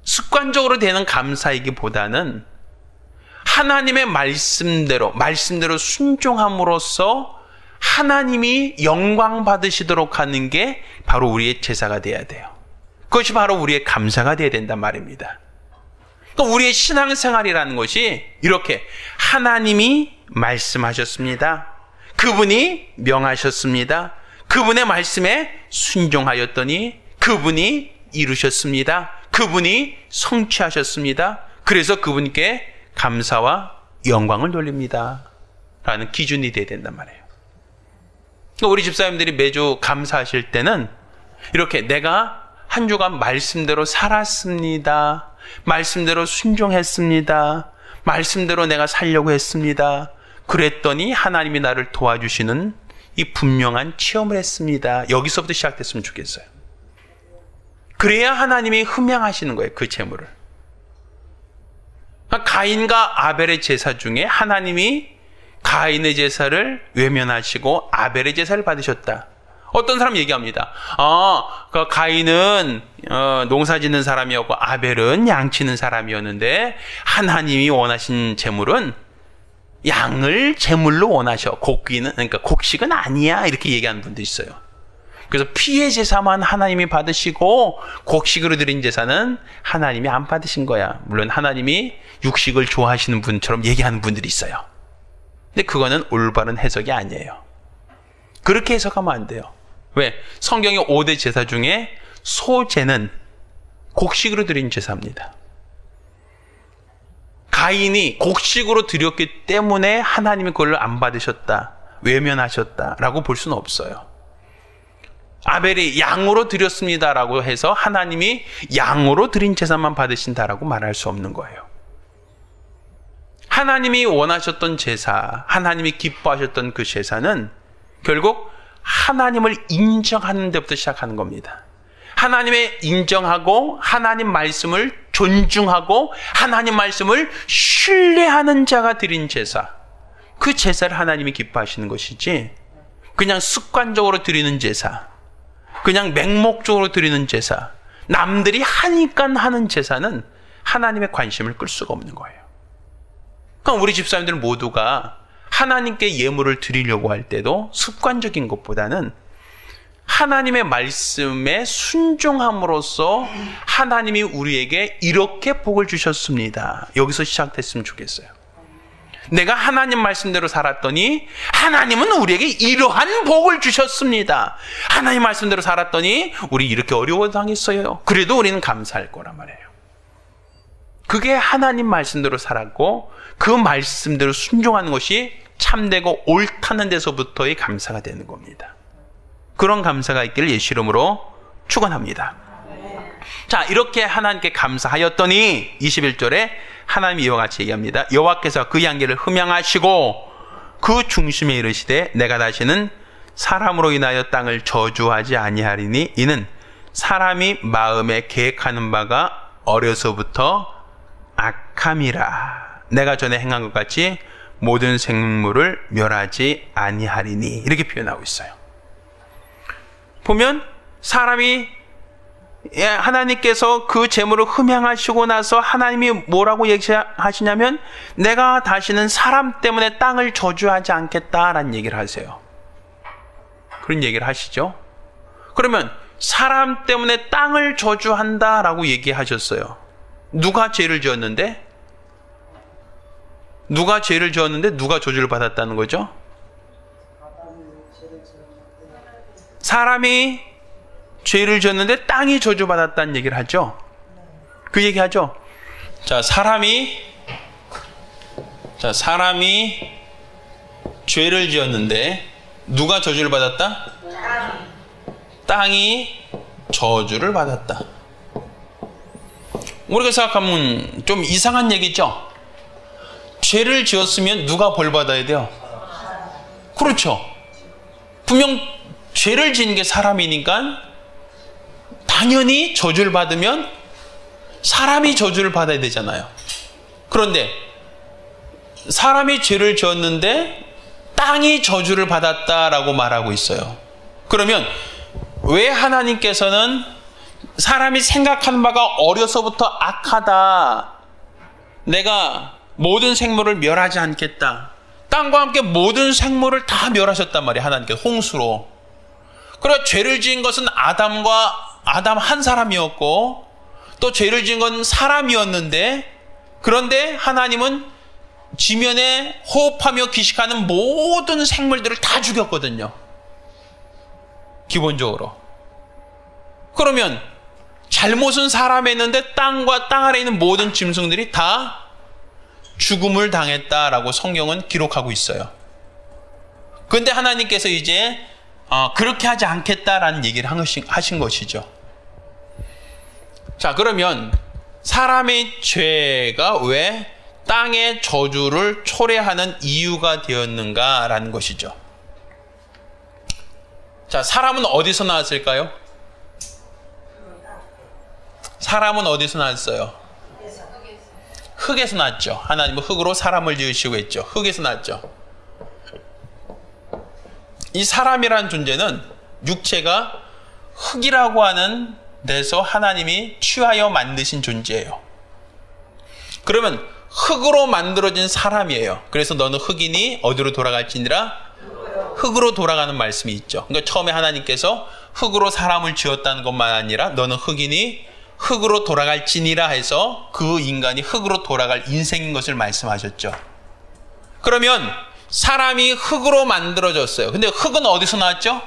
S1: 습관적으로 되는 감사이기보다는 하나님의 말씀대로 순종함으로써 하나님이 영광 받으시도록 하는 게 바로 우리의 제사가 돼야 돼요. 그것이 바로 우리의 감사가 돼야 된단 말입니다. 그러니까 우리의 신앙생활이라는 것이 이렇게 하나님이 말씀하셨습니다. 그분이 명하셨습니다. 그분의 말씀에 순종하였더니 그분이 이루셨습니다. 그분이 성취하셨습니다. 그래서 그분께 감사와 영광을 돌립니다. 라는 기준이 돼야 된단 말이에요. 그러니까 우리 집사님들이 매주 감사하실 때는 이렇게 내가 한 주간 말씀대로 살았습니다. 말씀대로 순종했습니다. 말씀대로 내가 살려고 했습니다. 그랬더니 하나님이 나를 도와주시는 이 분명한 체험을 했습니다. 여기서부터 시작됐으면 좋겠어요. 그래야 하나님이 흠양하시는 거예요. 그 재물을. 가인과 아벨의 제사 중에 하나님이 가인의 제사를 외면하시고 아벨의 제사를 받으셨다. 어떤 사람 얘기합니다. 그 가인은 농사 짓는 사람이었고 아벨은 양 치는 사람이었는데 하나님이 원하신 제물은 양을 제물로 원하셔. 그러니까 곡식은 아니야. 이렇게 얘기하는 분도 있어요. 그래서 피의 제사만 하나님이 받으시고 곡식으로 드린 제사는 하나님이 안 받으신 거야. 물론 하나님이 육식을 좋아하시는 분처럼 얘기하는 분들이 있어요. 근데 그거는 올바른 해석이 아니에요. 그렇게 해석하면 안 돼요. 왜? 성경의 5대 제사 중에 소제는 곡식으로 드린 제사입니다. 가인이 곡식으로 드렸기 때문에 하나님이 그걸 안 받으셨다, 외면하셨다라고 볼 수는 없어요. 아벨이 양으로 드렸습니다라고 해서 하나님이 양으로 드린 제사만 받으신다라고 말할 수 없는 거예요. 하나님이 원하셨던 제사, 하나님이 기뻐하셨던 그 제사는 결국 하나님을 인정하는 데부터 시작하는 겁니다. 하나님의 인정하고 하나님 말씀을 존중하고 하나님 말씀을 신뢰하는 자가 드린 제사, 그 제사를 하나님이 기뻐하시는 것이지, 그냥 습관적으로 드리는 제사, 그냥 맹목적으로 드리는 제사, 남들이 하니까 하는 제사는 하나님의 관심을 끌 수가 없는 거예요. 그러니까 우리 집사님들 모두가 하나님께 예물을 드리려고 할 때도 습관적인 것보다는 하나님의 말씀에 순종함으로써 하나님이 우리에게 이렇게 복을 주셨습니다, 여기서 시작됐으면 좋겠어요. 내가 하나님 말씀대로 살았더니 하나님은 우리에게 이러한 복을 주셨습니다. 하나님 말씀대로 살았더니 우리 이렇게 어려워 당했어요. 그래도 우리는 감사할 거란 말이에요. 그게 하나님 말씀대로 살았고 그 말씀대로 순종하는 것이 참되고 옳다는 데서부터의 감사가 되는 겁니다. 그런 감사가 있기를 예수 이름으로 축원합니다. 자, 이렇게 하나님께 감사하였더니 21절에 하나님이 이와 같이 얘기합니다. 여호와께서 그 양계를 흠양하시고 그 중심에 이르시되 내가 다시는 사람으로 인하여 땅을 저주하지 아니하리니 이는 사람이 마음에 계획하는 바가 어려서부터 악함이라. 내가 전에 행한 것 같이 모든 생물을 멸하지 아니하리니, 이렇게 표현하고 있어요. 보면 사람이, 하나님께서 그 재물을 흠양하시고 나서 하나님이 뭐라고 얘기하시냐면 내가 다시는 사람 때문에 땅을 저주하지 않겠다라는 얘기를 하세요. 그런 얘기를 하시죠. 그러면 사람 때문에 땅을 저주한다라고 얘기하셨어요. 누가 죄를 지었는데? 누가 죄를 지었는데 누가 저주를 받았다는 거죠? 사람이 죄를 지었는데 땅이 저주받았다는 얘기를 하죠. 그 얘기 하죠. 사람이 죄를 지었는데 누가 저주를 받았다? 땅이 저주를 받았다. 우리가 생각하면 좀 이상한 얘기죠. 죄를 지었으면 누가 벌 받아야 돼요? 그렇죠. 분명 죄를 지은 게 사람이니까 당연히 저주를 받으면 사람이 저주를 받아야 되잖아요. 그런데 사람이 죄를 지었는데 땅이 저주를 받았다라고 말하고 있어요. 그러면 왜 하나님께서는 사람이 생각하는 바가 어려서부터 악하다, 내가 모든 생물을 멸하지 않겠다, 땅과 함께 모든 생물을 다 멸하셨단 말이에요. 하나님께서 홍수로. 그러나 죄를 지은 것은 아담 한 사람이었고 또 죄를 지은 건 사람이었는데, 그런데 하나님은 지면에 호흡하며 기식하는 모든 생물들을 다 죽였거든요. 기본적으로. 그러면 잘못은 사람이 했는데 땅과 땅 아래 있는 모든 짐승들이 다 죽음을 당했다라고 성경은 기록하고 있어요. 그런데 하나님께서 이제 그렇게 하지 않겠다라는 얘기를 하신 것이죠. 자, 그러면 사람의 죄가 왜 땅의 저주를 초래하는 이유가 되었는가라는 것이죠. 자, 사람은 어디서 나왔을까요? 사람은 어디서 나왔어요? 흙에서 났죠. 하나님은 흙으로 사람을 지으시고 했죠. 흙에서 났죠. 이 사람이라는 존재는 육체가 흙이라고 하는 데서 하나님이 취하여 만드신 존재예요. 그러면 흙으로 만들어진 사람이에요. 그래서 너는 흙이니 어디로 돌아갈지니라? 흙으로 돌아가는 말씀이 있죠. 그러니까 처음에 하나님께서 흙으로 사람을 지었다는 것만 아니라 너는 흙이니 흙으로 돌아갈지니라 해서 그 인간이 흙으로 돌아갈 인생인 것을 말씀하셨죠. 그러면 사람이 흙으로 만들어졌어요. 근데 흙은 어디서 나왔죠?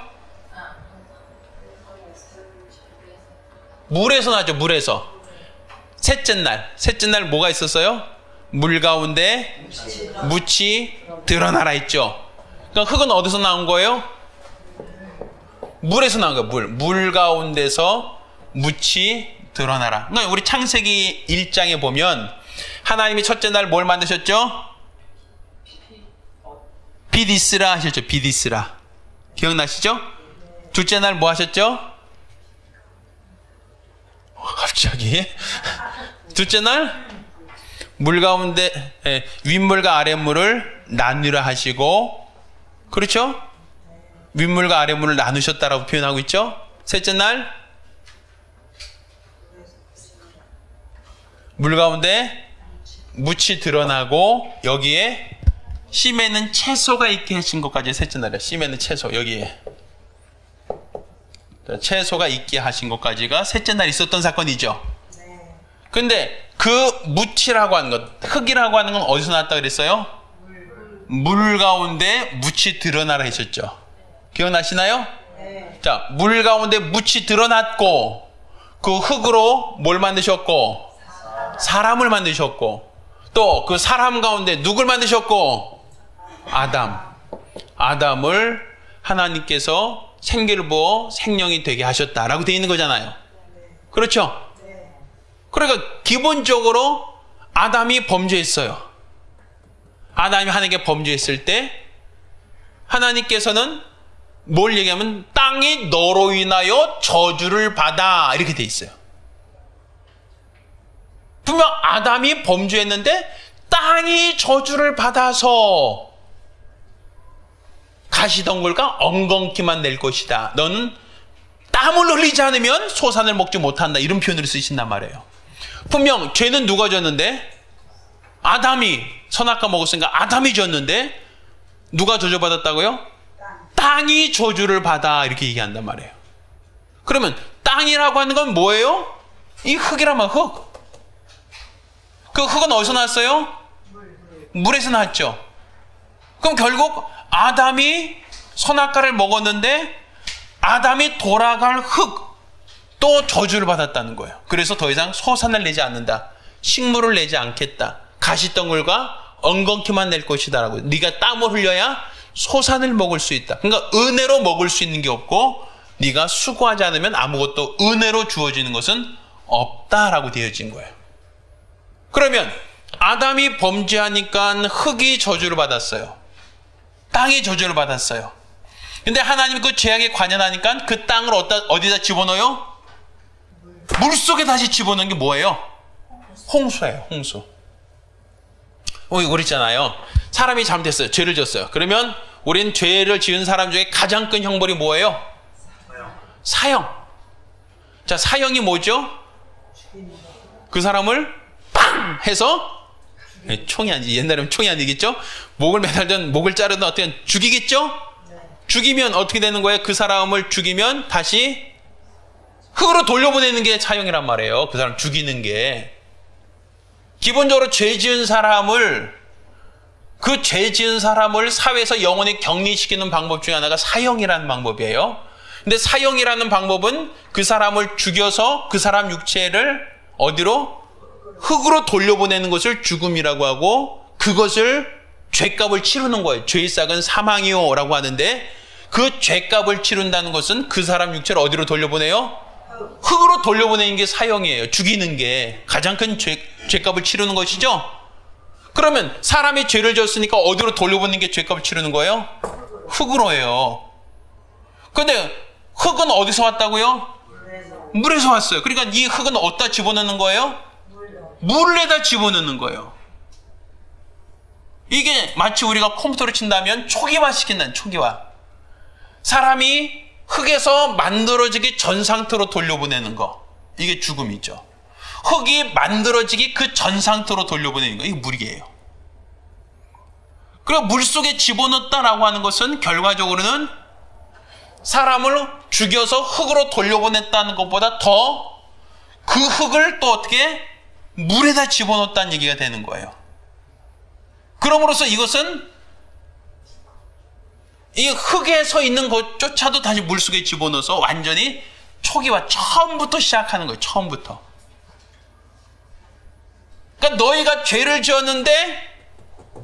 S1: 물에서 나왔죠. 물에서. 셋째 날 뭐가 있었어요? 물 가운데 묻이 드러나라 했죠. 그러니까 흙은 어디서 나온 거예요? 물에서 나온 거예요. 물 가운데서 묻이 드러나라. 그러니까 우리 창세기 1장에 보면 하나님이 첫째 날 뭘 만드셨죠? 비디스라 하셨죠. 비디스라. 기억나시죠? 둘째 날 뭐 하셨죠? 갑자기 둘째 날 물 가운데 윗물과 아랫물을 나누라 하시고, 그렇죠? 윗물과 아랫물을 나누셨다라고 표현하고 있죠. 셋째 날 물 가운데 묻이 드러나고 여기에 씨 맺는 채소가 있게 하신 것까지 셋째 날이에요. 씨 맺는 채소 여기에 채소가 있게 하신 것까지가 셋째 날 있었던 사건이죠. 근데 그 묻이라고 하는 것, 흙이라고 하는 건 어디서 나왔다 그랬어요? 물 가운데 묻이 드러나라 하셨죠. 기억나시나요? 자, 물 가운데 묻이 드러났고 그 흙으로 뭘 만드셨고? 사람을 만드셨고, 또 그 사람 가운데 누굴 만드셨고? 아담을 하나님께서 생기를 부어 생명이 되게 하셨다라고 되어 있는 거잖아요. 그렇죠? 그러니까 기본적으로 아담이 범죄했어요. 아담이 하나님께 범죄했을 때 하나님께서는 뭘 얘기하면 땅이 너로 인하여 저주를 받아 이렇게 돼 있어요. 분명 아담이 범죄했는데 땅이 저주를 받아서 가시덩굴과 엉겅퀴만 낼 것이다. 너는 땀을 흘리지 않으면 소산을 먹지 못한다. 이런 표현을 쓰신단 말이에요. 분명 죄는 누가 졌는데? 아담이 선악과 먹었으니까 아담이 졌는데 누가 저주받았다고요? 땅이 저주를 받아 이렇게 얘기한단 말이에요. 그러면 땅이라고 하는 건 뭐예요? 이 흙이란 말, 흙. 그 흙은 어디서 나왔어요? 물에서 나왔죠. 그럼 결국 아담이 선악과를 먹었는데 아담이 돌아갈 흙, 또 저주를 받았다는 거예요. 그래서 더 이상 소산을 내지 않는다. 식물을 내지 않겠다. 가시덩굴과 엉겅퀴만 낼 것이다라고. 네가 땀을 흘려야 소산을 먹을 수 있다. 그러니까 은혜로 먹을 수 있는 게 없고 네가 수고하지 않으면 아무것도 은혜로 주어지는 것은 없다라고 되어진 거예요. 그러면 아담이 범죄하니까 흙이 저주를 받았어요. 땅이 저주를 받았어요. 근데 하나님이 그 죄악에 관여하니까 그 땅을 어디다 집어넣어요? 물속에 다시 집어넣는 게 뭐예요? 홍수예요. 홍수. 우리 있잖아요. 사람이 잘못했어요. 죄를 졌어요. 그러면 우린 죄를 지은 사람 중에 가장 큰 형벌이 뭐예요? 사형. 자, 사형이 뭐죠? 그 사람을 빵 해서 총이 아니지. 옛날에는 총이 아니겠죠? 목을 매달든 목을 자르든 어떻게 죽이겠죠? 죽이면 어떻게 되는 거예요? 그 사람을 죽이면 다시 흙으로 돌려보내는 게 사형이란 말이에요. 그 사람 죽이는 게. 기본적으로 죄 지은 사람을 사회에서 영원히 격리시키는 방법 중에 하나가 사형이라는 방법이에요. 근데 사형이라는 방법은 그 사람을 죽여서 그 사람 육체를 어디로? 흙으로 돌려보내는 것을 죽음이라고 하고, 그것을 죄값을 치르는 거예요. 죄의 싹은 사망이요 라고 하는데, 그 죄값을 치른다는 것은 그 사람 육체를 어디로 돌려보내요? 흙으로 돌려보내는 게 사형이에요. 죽이는 게 가장 큰 죄값을 치르는 것이죠. 그러면 사람이 죄를 졌으니까 어디로 돌려보내는 게 죄값을 치르는 거예요? 흙으로 해요. 근데 흙은 어디서 왔다고요? 물에서 왔어요. 그러니까 이 흙은 어디다 집어넣는 거예요? 물에다 집어넣는 거예요. 이게 마치 우리가 컴퓨터로 친다면 초기화 시킨다는, 초기화. 사람이 흙에서 만들어지기 전 상태로 돌려보내는 거, 이게 죽음이죠. 흙이 만들어지기 그 전 상태로 돌려보내는 거, 이게 물이에요. 그리고 물속에 집어넣었다라고 하는 것은 결과적으로는 사람을 죽여서 흙으로 돌려보냈다는 것보다 더 그 흙을 또 어떻게 물에다 집어넣었다는 얘기가 되는 거예요. 그럼으로써 이것은 이 흙에 서 있는 것조차도 다시 물속에 집어넣어서 완전히 초기화, 처음부터 시작하는 거예요. 처음부터. 그러니까 너희가 죄를 지었는데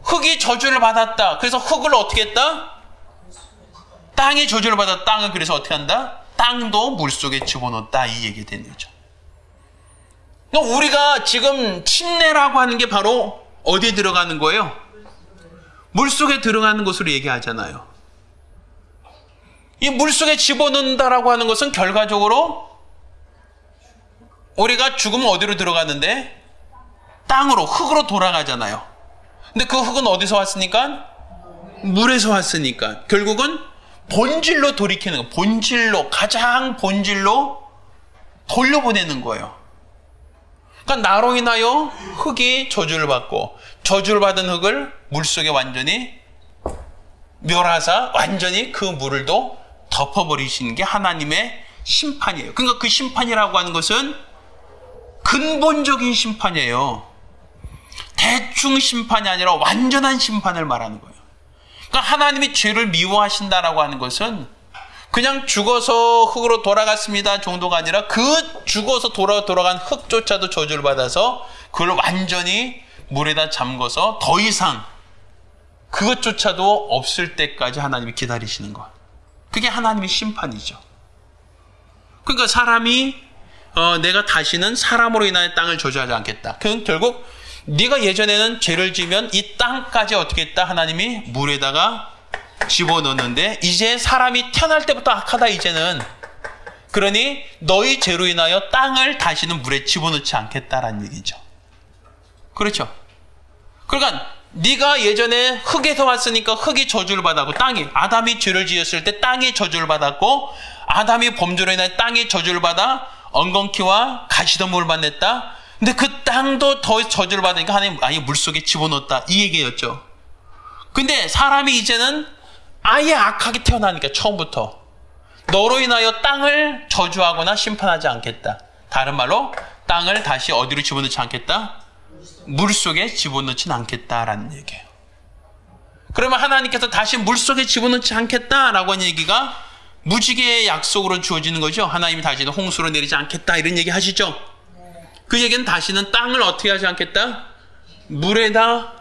S1: 흙이 저주를 받았다. 그래서 흙을 어떻게 했다? 땅이 저주를 받았다. 땅은 그래서 어떻게 한다? 땅도 물속에 집어넣었다. 이 얘기 되는 거죠. 그러니까 우리가 지금 침례라고 하는 게 바로 어디에 들어가는 거예요? 물속에 들어가는 것으로 얘기하잖아요. 이 물속에 집어넣는다라고 하는 것은 결과적으로 우리가 죽으면 어디로 들어가는데? 땅으로, 흙으로 돌아가잖아요. 근데 그 흙은 어디서 왔으니까? 물에서 왔으니까. 결국은 본질로 돌이키는 거예요. 본질로, 가장 본질로 돌려보내는 거예요. 그러니까 나로 인하여 흙이 저주를 받고, 저주를 받은 흙을 물속에 완전히 멸하사 완전히 그 물을 또 덮어버리시는 게 하나님의 심판이에요. 그러니까 그 심판이라고 하는 것은 근본적인 심판이에요. 대충 심판이 아니라 완전한 심판을 말하는 거예요. 그러니까 하나님이 죄를 미워하신다라고 하는 것은 그냥 죽어서 흙으로 돌아갔습니다 정도가 아니라 그 죽어서 돌아간 흙조차도 저주를 받아서 그걸 완전히 물에다 잠궈서 더 이상 그것조차도 없을 때까지 하나님이 기다리시는 것. 그게 하나님의 심판이죠. 그러니까 사람이 내가 다시는 사람으로 인하여 땅을 저주하지 않겠다. 그건 결국 네가 예전에는 죄를 지면 이 땅까지 어떻게 했다? 하나님이 물에다가 집어넣는데 이제 사람이 태어날 때부터 악하다 이제는. 그러니 너희 죄로 인하여 땅을 다시는 물에 집어넣지 않겠다라는 얘기죠. 그렇죠? 그러니까 네가 예전에 흙에서 왔으니까 흙이 저주를 받았고 땅이 아담이 죄를 지었을 때 땅이 저주를 받았고 아담이 범죄로 인하여 땅이 저주를 받아 엉겅퀴와 가시덤불을 만났다. 근데 그 땅도 더 저주를 받으니까 하나님 아예 물속에 집어넣었다. 이 얘기였죠. 근데 사람이 이제는 아예 악하게 태어나니까 처음부터 너로 인하여 땅을 저주하거나 심판하지 않겠다. 다른 말로 땅을 다시 어디로 집어넣지 않겠다? 물속에 집어넣지는 않겠다라는 얘기예요. 그러면 하나님께서 다시 물속에 집어넣지 않겠다라고 하는 얘기가 무지개의 약속으로 주어지는 거죠. 하나님이 다시는 홍수로 내리지 않겠다 이런 얘기 하시죠. 그 얘기는 다시는 땅을 어떻게 하지 않겠다? 물에다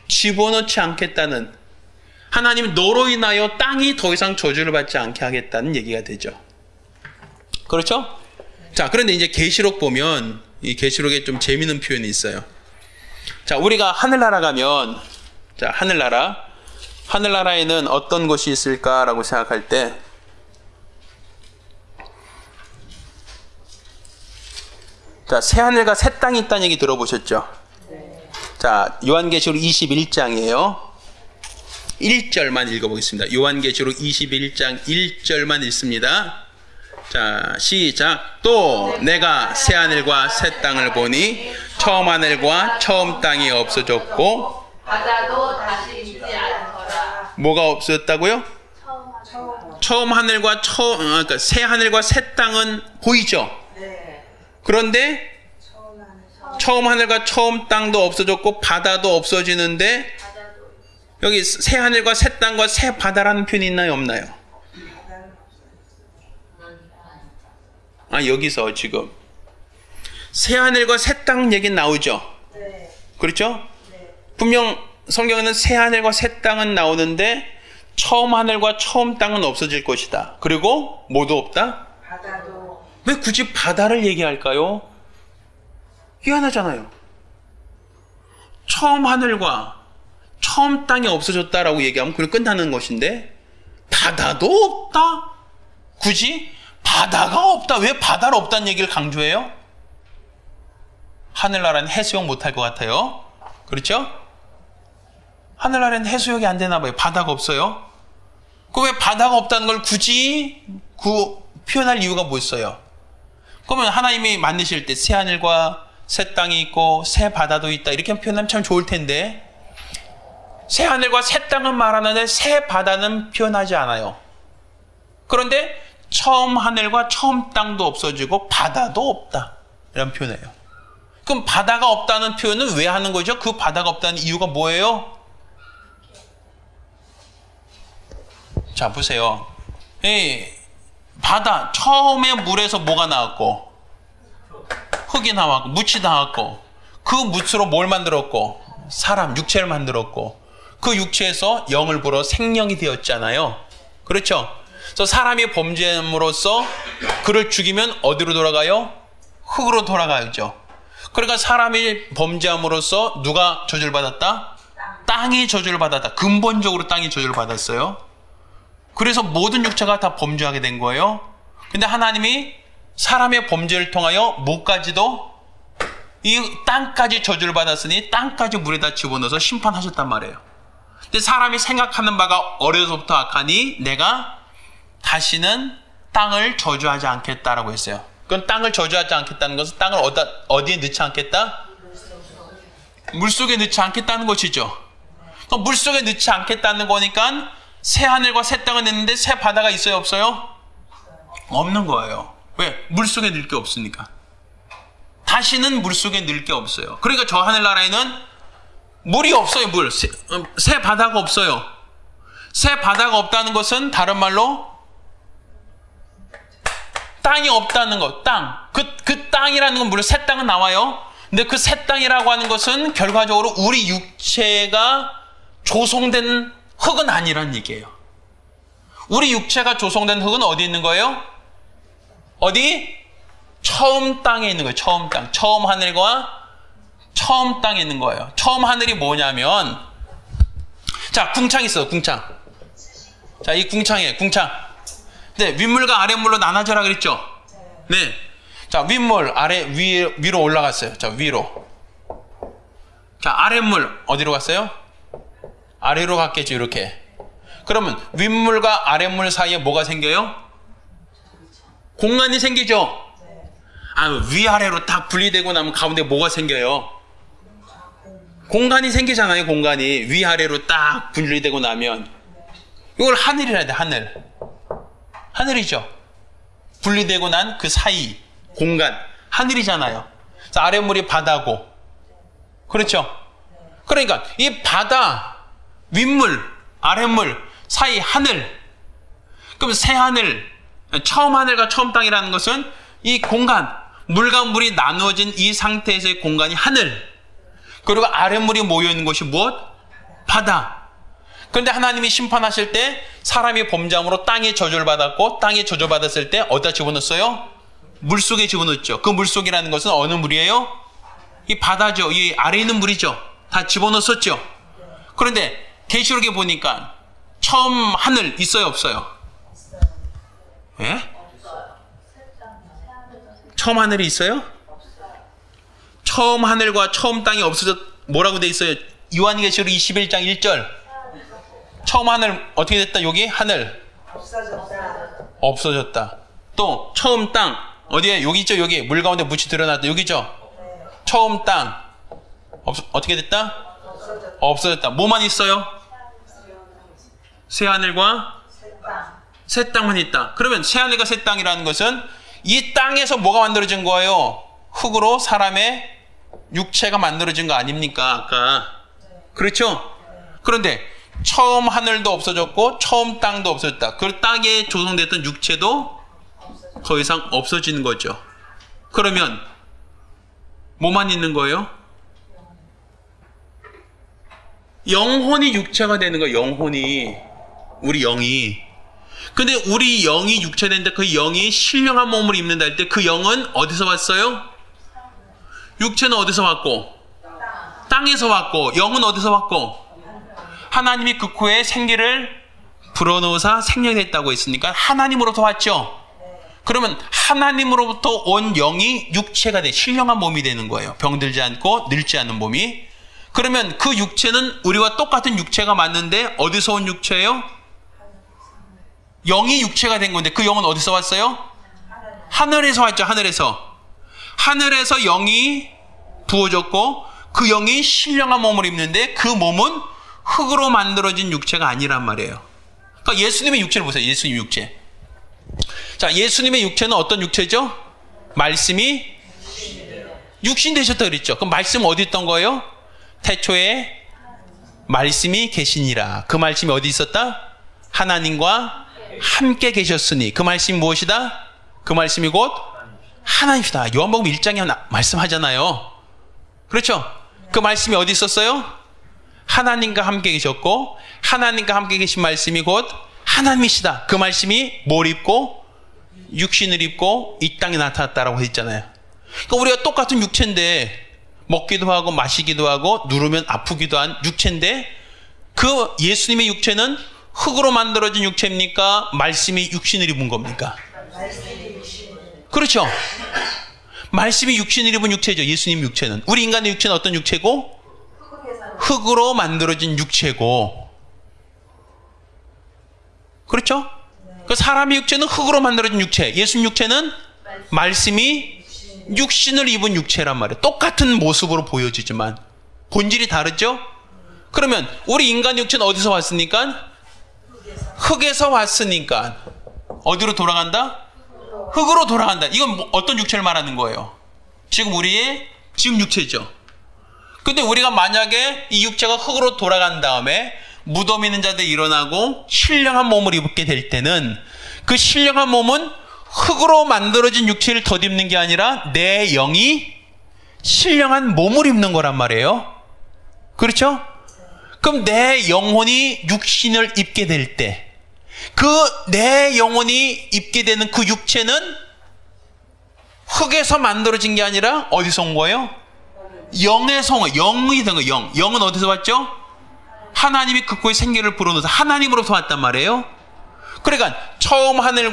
S1: 집어넣지 않겠다는, 하나님이 너로 인하여 땅이 더 이상 저주를 받지 않게 하겠다는 얘기가 되죠. 그렇죠? 자, 그런데 이제 계시록 보면 이 계시록에 좀 재미있는 표현이 있어요. 자, 우리가 하늘나라 가면, 자, 하늘나라에는 어떤 곳이 있을까라고 생각할 때, 자, 새 하늘과 새 땅이 있다는 얘기 들어보셨죠? 자, 요한계시록 21장이에요. 1절만 읽어보겠습니다. 요한계시록 21장 1절만 읽습니다. 자, 시작. 또 내가 새 하늘과 새 땅을 보니 처음 하늘과 처음 땅이 없어졌고
S2: 바다도 다시 있지 않더라.
S1: 뭐가 없어졌다고요? 처음 하늘과 그러니까 새 하늘과 새 땅은 보이죠? 그런데 처음 하늘과 처음 땅도 없어졌고 바다도 없어지는데 여기 새 하늘과 새 땅과 새 바다라는 표현이 있나요? 없나요? 아, 여기서 지금 새 하늘과 새 땅 얘기 나오죠? 그렇죠? 분명 성경에는 새 하늘과 새 땅은 나오는데 처음 하늘과 처음 땅은 없어질 것이다. 그리고 뭐도 없다?
S2: 바다도.
S1: 왜 굳이 바다를 얘기할까요? 희한하잖아요. 처음 하늘과 처음 땅이 없어졌다라고 얘기하면 그냥 끝나는 것인데 바다도 없다? 굳이 바다가 없다. 왜 바다가 없다는 얘기를 강조해요? 하늘나라는 해수욕 못할 것 같아요. 그렇죠? 하늘나라는 해수욕이 안 되나 봐요. 바다가 없어요. 그 왜 바다가 없다는 걸 굳이 표현할 이유가 뭐 있어요? 그러면 하나님이 만드실 때 새 하늘과 새 땅이 있고 새 바다도 있다 이렇게 표현하면 참 좋을 텐데 새 하늘과 새 땅은 말하는데 새 바다는 표현하지 않아요. 그런데 처음 하늘과 처음 땅도 없어지고 바다도 없다 이런 표현이에요. 그럼 바다가 없다는 표현은 왜 하는 거죠? 그 바다가 없다는 이유가 뭐예요? 자, 보세요. 이 바다, 처음에 물에서 뭐가 나왔고, 흙이 나왔고, 묻이 나왔고, 그 묻으로 뭘 만들었고, 사람, 육체를 만들었고, 그 육체에서 영을 불어 생명이 되었잖아요. 그렇죠? 그래서 사람이 범죄함으로써 그를 죽이면 어디로 돌아가요? 흙으로 돌아가야죠. 그러니까 사람이 범죄함으로써 누가 저주를 받았다? 땅이 저주를 받았다. 근본적으로 땅이 저주를 받았어요. 그래서 모든 육체가 다 범죄하게 된 거예요. 근데 하나님이 사람의 범죄를 통하여 뭐까지도 이 땅까지 저주를 받았으니 땅까지 물에다 집어넣어서 심판하셨단 말이에요. 근데 사람이 생각하는 바가 어려서부터 악하니 내가 다시는 땅을 저주하지 않겠다라고 했어요. 그건 땅을 저주하지 않겠다는 것은 땅을 어디에 넣지 않겠다? 물속에 넣지 않겠다는 것이죠. 그럼 물속에 넣지 않겠다는 거니까 새 하늘과 새 땅을 냈는데 새 바다가 있어요, 없어요? 없는 거예요. 왜? 물속에 넣을 게 없으니까. 다시는 물속에 넣을 게 없어요. 그러니까 저 하늘나라에는 물이 없어요. 새 바다가 없어요. 새 바다가 없다는 것은 다른 말로 땅이 없다는 것. 땅. 그 땅이라는 건 물론 새 땅은 나와요. 근데 그 새 땅이라고 하는 것은 결과적으로 우리 육체가 조성된 흙은 아니란 얘기예요. 우리 육체가 조성된 흙은 어디 있는 거예요? 어디? 처음 땅에 있는 거예요. 처음 땅. 처음 하늘과 처음 땅에 있는 거예요. 처음 하늘이 뭐냐면, 자, 궁창 있어요. 궁창. 자, 이 궁창이에요. 궁창. 네, 윗물과 아랫물로 나눠져라 그랬죠? 네. 자, 윗물, 위로 올라갔어요. 자, 위로. 자, 아랫물, 어디로 갔어요? 아래로 갔겠죠, 이렇게. 그러면 윗물과 아랫물 사이에 뭐가 생겨요? 공간이 생기죠? 위아래로 딱 분리되고 나면 가운데 뭐가 생겨요? 공간이 생기잖아요, 공간이. 위아래로 딱 분리되고 나면. 이걸 하늘이라 해야 돼, 하늘. 하늘이죠. 분리되고 난 그 사이, 공간. 하늘이잖아요. 그래서 아랫물이 바다고. 그렇죠? 그러니까 이 바다, 윗물, 아랫물, 사이 하늘. 그럼 새 하늘, 처음 하늘과 처음 땅이라는 것은 이 공간, 물과 물이 나누어진 이 상태에서의 공간이 하늘. 그리고 아랫물이 모여있는 것이 무엇? 바다. 그런데 하나님이 심판하실 때 사람이 범죄함으로 땅에 저주를 받았고, 땅에 저주를 받았을 때 어디다 집어넣었어요? 물속에 집어넣었죠. 그 물속이라는 것은 어느 물이에요? 이 바다죠. 이 아래에 있는 물이죠. 다 집어넣었었죠. 그런데 계시록에 보니까 처음 하늘 있어요, 없어요? 예? 처음 하늘이 있어요? 처음 하늘과 처음 땅이 뭐라고 돼 있어요? 요한계시록 21장 1절. 처음 하늘 어떻게 됐다? 여기 하늘 없어졌다. 또 처음 땅 어디에? 여기 있죠. 여기 물 가운데 묻이 드러났다. 여기죠. 처음 땅 어떻게 됐다? 없어졌다. 뭐만 있어요? 새 하늘과 새 땅만 있다. 그러면 새 하늘과 새 땅이라는 것은 이 땅에서 뭐가 만들어진 거예요? 흙으로 사람의 육체가 만들어진 거 아닙니까? 아까. 그렇죠? 그런데 처음 하늘도 없어졌고 처음 땅도 없어졌다. 그 땅에 조성됐던 육체도 더 이상 없어지는 거죠. 그러면 뭐만 있는 거예요? 영혼이 육체가 되는 거예요. 영혼이. 우리 영이. 근데 우리 영이 육체된데 그 영이 신령한 몸을 입는다 할 때 그 영은 어디서 왔어요? 육체는 어디서 왔고? 땅에서 왔고. 영은 어디서 왔고? 하나님이 그 코에 생기를 불어넣으사 생명이 됐다고 했으니까 하나님으로부터 왔죠. 그러면 하나님으로부터 온 영이 육체가 돼 신령한 몸이 되는 거예요. 병들지 않고 늙지 않는 몸이. 그러면 그 육체는 우리와 똑같은 육체가 맞는데 어디서 온 육체예요? 영이 육체가 된 건데 그 영은 어디서 왔어요? 하늘에서 왔죠. 하늘에서. 하늘에서 영이 부어졌고 그 영이 신령한 몸을 입는데 그 몸은 흙으로 만들어진 육체가 아니란 말이에요. 그러니까 예수님의 육체를 보세요. 예수님 육체. 자, 예수님의 육체는 어떤 육체죠? 말씀이 육신 되셨다 그랬죠. 그럼 말씀 어디 있던 거예요? 태초에 말씀이 계시니라. 그 말씀이 어디 있었다? 하나님과 함께 계셨으니 그 말씀이 무엇이다? 그 말씀이 곧 하나님이다. 요한복음 1장에 말씀하잖아요. 그렇죠? 그 말씀이 어디 있었어요? 하나님과 함께 계셨고 하나님과 함께 계신 말씀이 곧 하나님이시다. 그 말씀이 뭘 입고? 육신을 입고 이 땅에 나타났다라고 했잖아요. 그러니까 우리가 똑같은 육체인데 먹기도 하고 마시기도 하고 누르면 아프기도 한 육체인데 그 예수님의 육체는 흙으로 만들어진 육체입니까? 말씀이 육신을 입은 겁니까? 그렇죠. 말씀이 육신을 입은 육체죠. 예수님 육체는. 우리 인간의 육체는 어떤 육체고? 흙으로 만들어진 육체고. 그렇죠? 그 사람의 육체는 흙으로 만들어진 육체. 예수님 육체는 말씀이 육신을 입은 육체란 말이에요. 똑같은 모습으로 보여지지만 본질이 다르죠? 그러면 우리 인간 육체는 어디서 왔으니까? 흙에서 왔으니까 어디로 돌아간다? 흙으로 돌아간다. 이건 어떤 육체를 말하는 거예요? 지금 우리의 지금 육체죠. 근데 우리가 만약에 이 육체가 흙으로 돌아간 다음에 무덤 있는 자들이 일어나고 신령한 몸을 입게 될 때는 그 신령한 몸은 흙으로 만들어진 육체를 덧입는 게 아니라 내 영이 신령한 몸을 입는 거란 말이에요. 그렇죠? 그럼 내 영혼이 육신을 입게 될 때 그 내 영혼이 입게 되는 그 육체는 흙에서 만들어진 게 아니라 어디서 온 거예요? 영에서 온 거예요. 영이 된 거예요. 영. 영은 어디서 왔죠? 하나님이 극고의 생기를 불어넣어서 하나님으로서 왔단 말이에요. 그러니까 처음 하늘,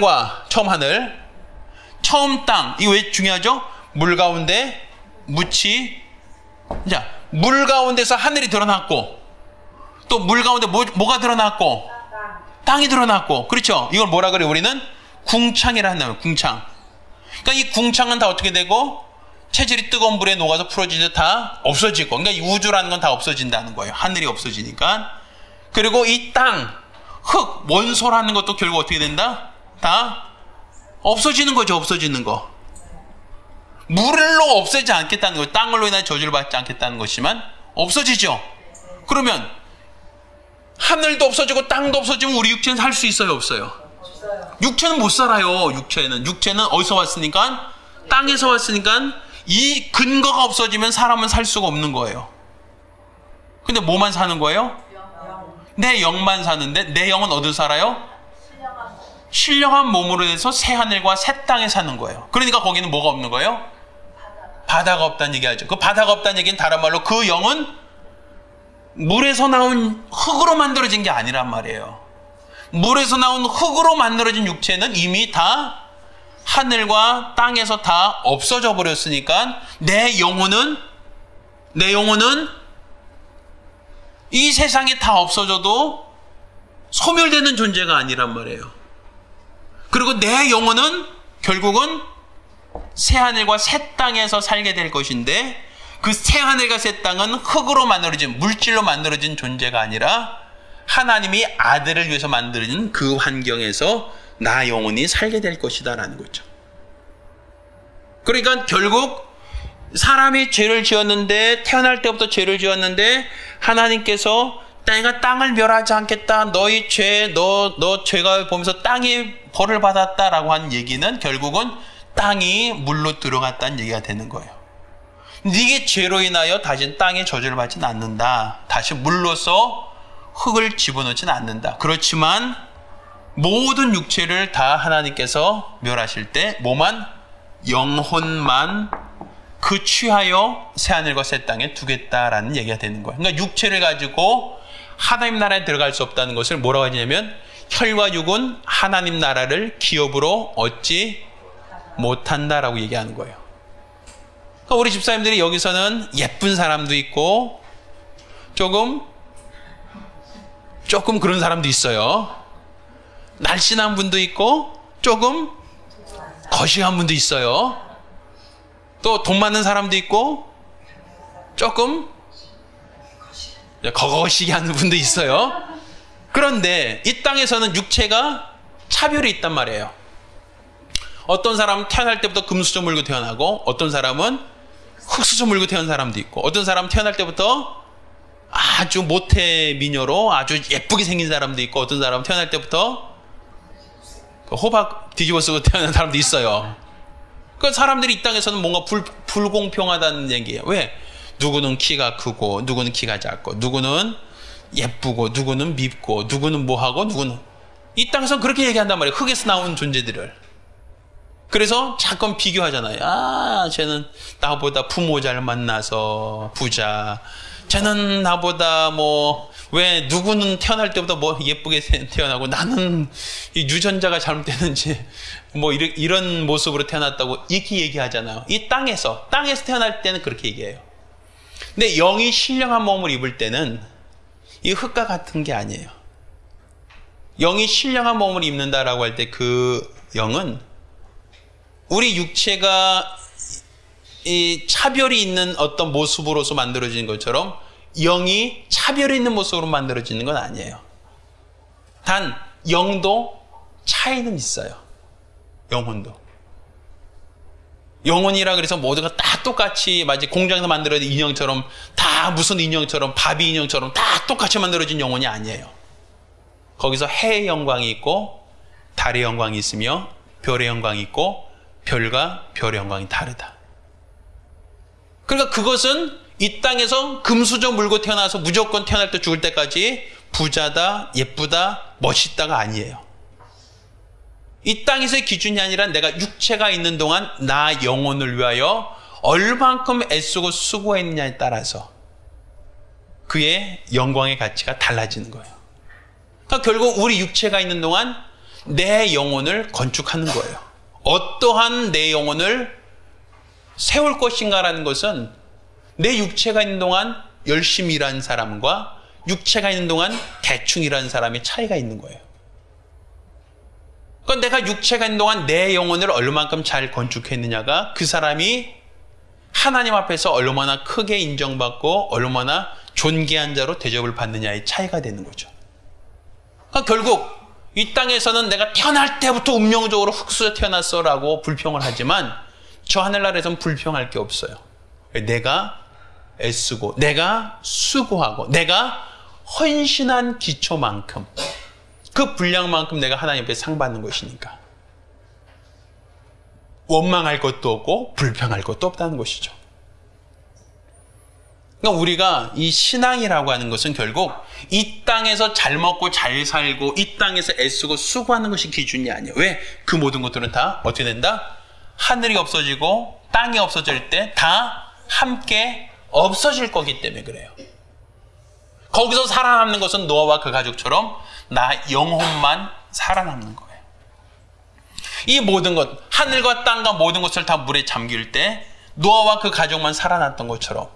S1: 처음 땅. 이거 왜 중요하죠? 물 가운데 묻히. 자, 물 가운데서 하늘이 드러났고 또 물 가운데 뭐가 드러났고? 땅이 드러났고. 그렇죠? 이걸 뭐라 그래요? 우리는 궁창이라 한다면 궁창. 그러니까 이 궁창은 다 어떻게 되고 체질이 뜨거운 불에 녹아서 풀어지듯 다 없어지고. 그러니까 이 우주라는 건 다 없어진다는 거예요. 하늘이 없어지니까. 그리고 이 땅, 흙, 원소라는 것도 결국 어떻게 된다? 다 없어지는 거죠. 없어지는 거. 물로 없애지 않겠다는 거예요. 땅으로 인해 저주를 받지 않겠다는 것이지만 없어지죠. 그러면 하늘도 없어지고 땅도 없어지면 우리 육체는 살 수 있어요? 없어요? 육체는 못 살아요. 육체는 어디서 왔으니까? 땅에서 왔으니까 이 근거가 없어지면 사람은 살 수가 없는 거예요. 근데 뭐만 사는 거예요? 내 영만 사는데 내 영은 어디서 살아요? 신령한 몸으로 해서 새 하늘과 새 땅에 사는 거예요. 그러니까 거기는 뭐가 없는 거예요? 바다가 없다는 얘기하죠. 그 바다가 없다는 얘기는 다른 말로 그 영은 물에서 나온 흙으로 만들어진 게 아니란 말이에요. 물에서 나온 흙으로 만들어진 육체는 이미 다 하늘과 땅에서 다 없어져 버렸으니까 내 영혼은 이 세상에 다 없어져도 소멸되는 존재가 아니란 말이에요. 그리고 내 영혼은 결국은 새 하늘과 새 땅에서 살게 될 것인데 그 새 하늘과 새 땅은 흙으로 만들어진 물질로 만들어진 존재가 아니라 하나님이 아들을 위해서 만들어진 그 환경에서 나 영혼이 살게 될 것이다 라는 거죠. 그러니까 결국 사람이 죄를 지었는데 태어날 때부터 죄를 지었는데 하나님께서 내가 땅을 멸하지 않겠다. 너희 죄, 너 죄가 보면서 땅이 벌을 받았다라고 한 얘기는 결국은 땅이 물로 들어갔다는 얘기가 되는 거예요. 네게 죄로 인하여 다시 땅에 저주를 받지는 않는다. 다시 물로서 흙을 집어넣지는 않는다. 그렇지만 모든 육체를 다 하나님께서 멸하실 때 뭐만? 영혼만 그 취하여 새하늘과 새 땅에 두겠다라는 얘기가 되는 거예요. 그러니까 육체를 가지고 하나님 나라에 들어갈 수 없다는 것을 뭐라고 하냐면 혈과 육은 하나님 나라를 기업으로 얻지 못한다라고 얘기하는 거예요. 그러니까 우리 집사님들이 여기서는 예쁜 사람도 있고 조금 그런 사람도 있어요. 날씬한 분도 있고 조금 거시한 분도 있어요. 또 돈 많은 사람도 있고 조금 거거시기 하는 분도 있어요. 그런데 이 땅에서는 육체가 차별이 있단 말이에요. 어떤 사람은 태어날 때부터 금수저 물고 태어나고 어떤 사람은 흙수저 물고 태어난 사람도 있고 어떤 사람은 태어날 때부터 아주 모태 미녀로 아주 예쁘게 생긴 사람도 있고, 어떤 사람은 태어날 때부터 호박 뒤집어 쓰고 태어난 사람도 있어요. 그 사람들이 이 땅에서는 뭔가 불공평하다는 얘기예요. 왜? 누구는 키가 크고, 누구는 키가 작고, 누구는 예쁘고, 누구는 밉고, 누구는 뭐하고, 누구는. 이 땅에서는 그렇게 얘기한단 말이에요. 흙에서 나온 존재들을. 그래서 자꾸 비교하잖아요. 아, 쟤는 나보다 부모 잘 만나서 부자. 쟤는 나보다 왜 누구는 태어날 때보다 예쁘게 태어나고 나는 이 유전자가 잘못됐는지 이런 모습으로 태어났다고 이렇게 얘기하잖아요. 이 땅에서 태어날 때는 그렇게 얘기해요. 근데 영이 신령한 몸을 입을 때는 이 흙과 같은 게 아니에요. 영이 신령한 몸을 입는다라고 할 때 그 영은 우리 육체가 이 차별이 있는 어떤 모습으로서 만들어지는 것처럼 영이 차별이 있는 모습으로 만들어지는 건 아니에요. 단 영도 차이는 있어요. 영혼도. 영혼이라 그래서 모두가 다 똑같이 마치 공장에서 만들어진 인형처럼 다 무슨 인형처럼 바비 인형처럼 다 똑같이 만들어진 영혼이 아니에요. 거기서 해의 영광이 있고 달의 영광이 있으며 별의 영광이 있고 별과 별의 영광이 다르다. 그러니까 그것은 이 땅에서 금수저 물고 태어나서 무조건 태어날 때 죽을 때까지 부자다, 예쁘다, 멋있다가 아니에요. 이 땅에서의 기준이 아니라 내가 육체가 있는 동안 나 영혼을 위하여 얼만큼 애쓰고 수고했느냐에 따라서 그의 영광의 가치가 달라지는 거예요. 그러니까 결국 우리 육체가 있는 동안 내 영혼을 건축하는 거예요. 어떠한 내 영혼을 세울 것인가라는 것은 내 육체가 있는 동안 열심히 일하는 사람과 육체가 있는 동안 대충 일하는 사람의 차이가 있는 거예요. 그러니까 내가 육체가 있는 동안 내 영혼을 얼마만큼 잘 건축했느냐가 그 사람이 하나님 앞에서 얼마나 크게 인정받고 얼마나 존귀한 자로 대접을 받느냐의 차이가 되는 거죠. 그러니까 결국 이 땅에서는 내가 태어날 때부터 운명적으로 흙수저 태어났어라고 불평을 하지만 저 하늘나라에서는 불평할 게 없어요. 내가 애쓰고 내가 수고하고 내가 헌신한 기초만큼 그 분량만큼 내가 하나님 앞에 상 받는 것이니까 원망할 것도 없고 불평할 것도 없다는 것이죠. 그러니까 우리가 이 신앙이라고 하는 것은 결국 이 땅에서 잘 먹고 잘 살고 이 땅에서 애쓰고 수고하는 것이 기준이 아니에요. 왜? 그 모든 것들은 다 어떻게 된다? 하늘이 없어지고 땅이 없어질 때 다 함께 없어질 거기 때문에 그래요. 거기서 살아남는 것은 노아와 그 가족처럼 나 영혼만 살아남는 거예요. 이 모든 것, 하늘과 땅과 모든 것을 다 물에 잠길 때 노아와 그 가족만 살아났던 것처럼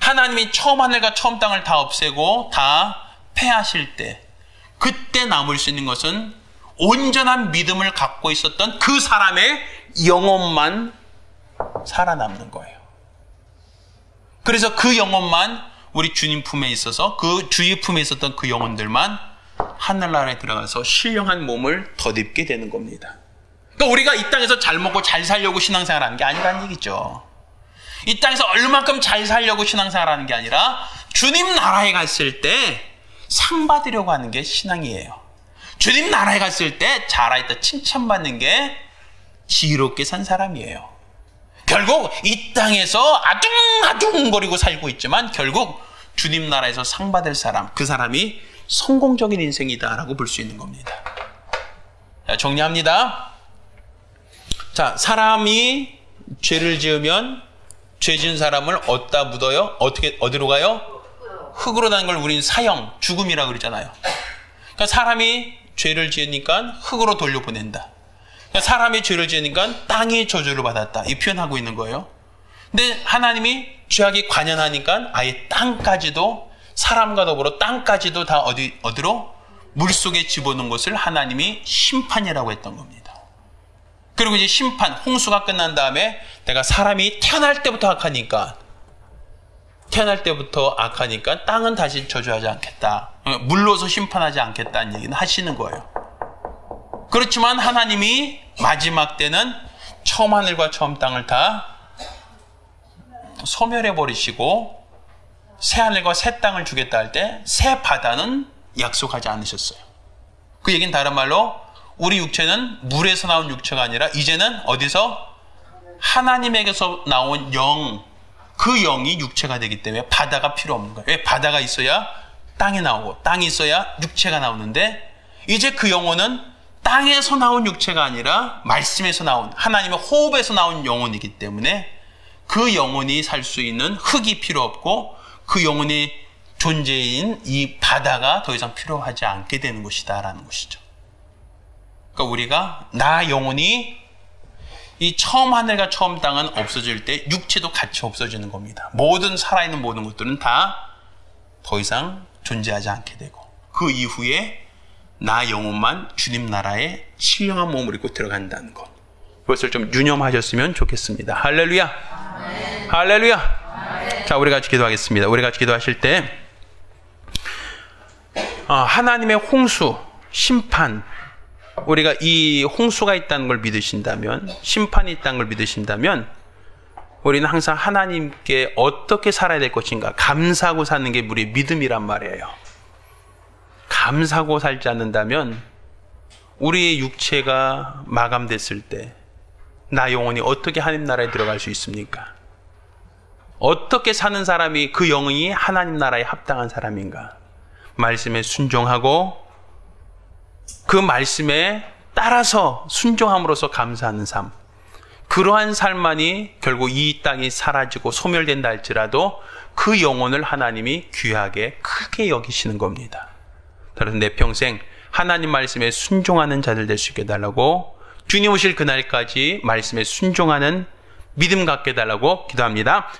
S1: 하나님이 처음 하늘과 처음 땅을 다 없애고 다 폐하실 때 그때 남을 수 있는 것은 온전한 믿음을 갖고 있었던 그 사람의 영혼만 살아남는 거예요. 그래서 그 영혼만 우리 주님 품에 있어서 그 주의 품에 있었던 그 영혼들만 하늘나라에 들어가서 신령한 몸을 덧입게 되는 겁니다. 그러니까 우리가 이 땅에서 잘 먹고 잘 살려고 신앙생활하는 게 아니라는 얘기죠. 이 땅에서 얼만큼 잘 살려고 신앙생활하는 게 아니라 주님 나라에 갔을 때 상 받으려고 하는 게 신앙이에요. 주님 나라에 갔을 때 잘하였다 칭찬받는 게 지혜롭게 산 사람이에요. 결국 이 땅에서 아둥아둥거리고 살고 있지만 결국 주님 나라에서 상 받을 사람, 그 사람이 성공적인 인생이다라고 볼 수 있는 겁니다. 자, 정리합니다. 자, 사람이 죄를 지으면 죄 지은 사람을 어디다 묻어요? 어디로 가요? 흙으로 가는 걸 우리는 사형, 죽음이라고 그러잖아요. 그러니까 사람이 죄를 지으니까 흙으로 돌려보낸다. 그러니까 사람이 죄를 지으니까 땅이 저주를 받았다. 이 표현하고 있는 거예요. 근데 하나님이 죄악이 관연하니까 아예 땅까지도 사람과 더불어 땅까지도 다 어디로? 물속에 집어넣은 것을 하나님이 심판이라고 했던 겁니다. 그리고 이제 심판, 홍수가 끝난 다음에 내가 사람이 태어날 때부터 악하니까 땅은 다시 저주하지 않겠다. 물로서 심판하지 않겠다는 얘기는 하시는 거예요. 그렇지만 하나님이 마지막 때는 처음 하늘과 처음 땅을 다 소멸해 버리시고 새 하늘과 새 땅을 주겠다 할 때 새 바다는 약속하지 않으셨어요. 그 얘기는 다른 말로 우리 육체는 물에서 나온 육체가 아니라 이제는 어디서? 하나님에게서 나온 영, 그 영이 육체가 되기 때문에 바다가 필요 없는 거예요. 왜? 바다가 있어야 땅이 나오고 땅이 있어야 육체가 나오는데 이제 그 영혼은 땅에서 나온 육체가 아니라 말씀에서 나온 하나님의 호흡에서 나온 영혼이기 때문에 그 영혼이 살 수 있는 흙이 필요 없고 그 영혼이 존재인 이 바다가 더 이상 필요하지 않게 되는 것이다라는 것이죠. 그러니까 우리가 나 영혼이 이 처음 하늘과 처음 땅은 없어질 때 육체도 같이 없어지는 겁니다. 모든 살아있는 모든 것들은 다 더 이상 존재하지 않게 되고 그 이후에 나 영혼만 주님 나라에 신령한 몸을 입고 들어간다는 것. 그것을 좀 유념하셨으면 좋겠습니다. 할렐루야. 아멘. 할렐루야. 아멘. 자, 우리 같이 기도하겠습니다. 우리 같이 기도하실 때 하나님의 홍수, 심판, 우리가 이 홍수가 있다는 걸 믿으신다면, 심판이 있다는 걸 믿으신다면 우리는 항상 하나님께 어떻게 살아야 될 것인가 감사하고 사는 게 우리의 믿음이란 말이에요. 감사하고 살지 않는다면 우리의 육체가 마감됐을 때 나 영혼이 어떻게 하나님 나라에 들어갈 수 있습니까? 어떻게 사는 사람이 그 영혼이 하나님 나라에 합당한 사람인가? 말씀에 순종하고 그 말씀에 따라서 순종함으로써 감사하는 삶, 그러한 삶만이 결국 이 땅이 사라지고 소멸된다 할지라도 그 영혼을 하나님이 귀하게 크게 여기시는 겁니다. 따라서 내 평생 하나님 말씀에 순종하는 자들 될 수 있게 해달라고, 주님 오실 그날까지 말씀에 순종하는 믿음 갖게 해달라고 기도합니다.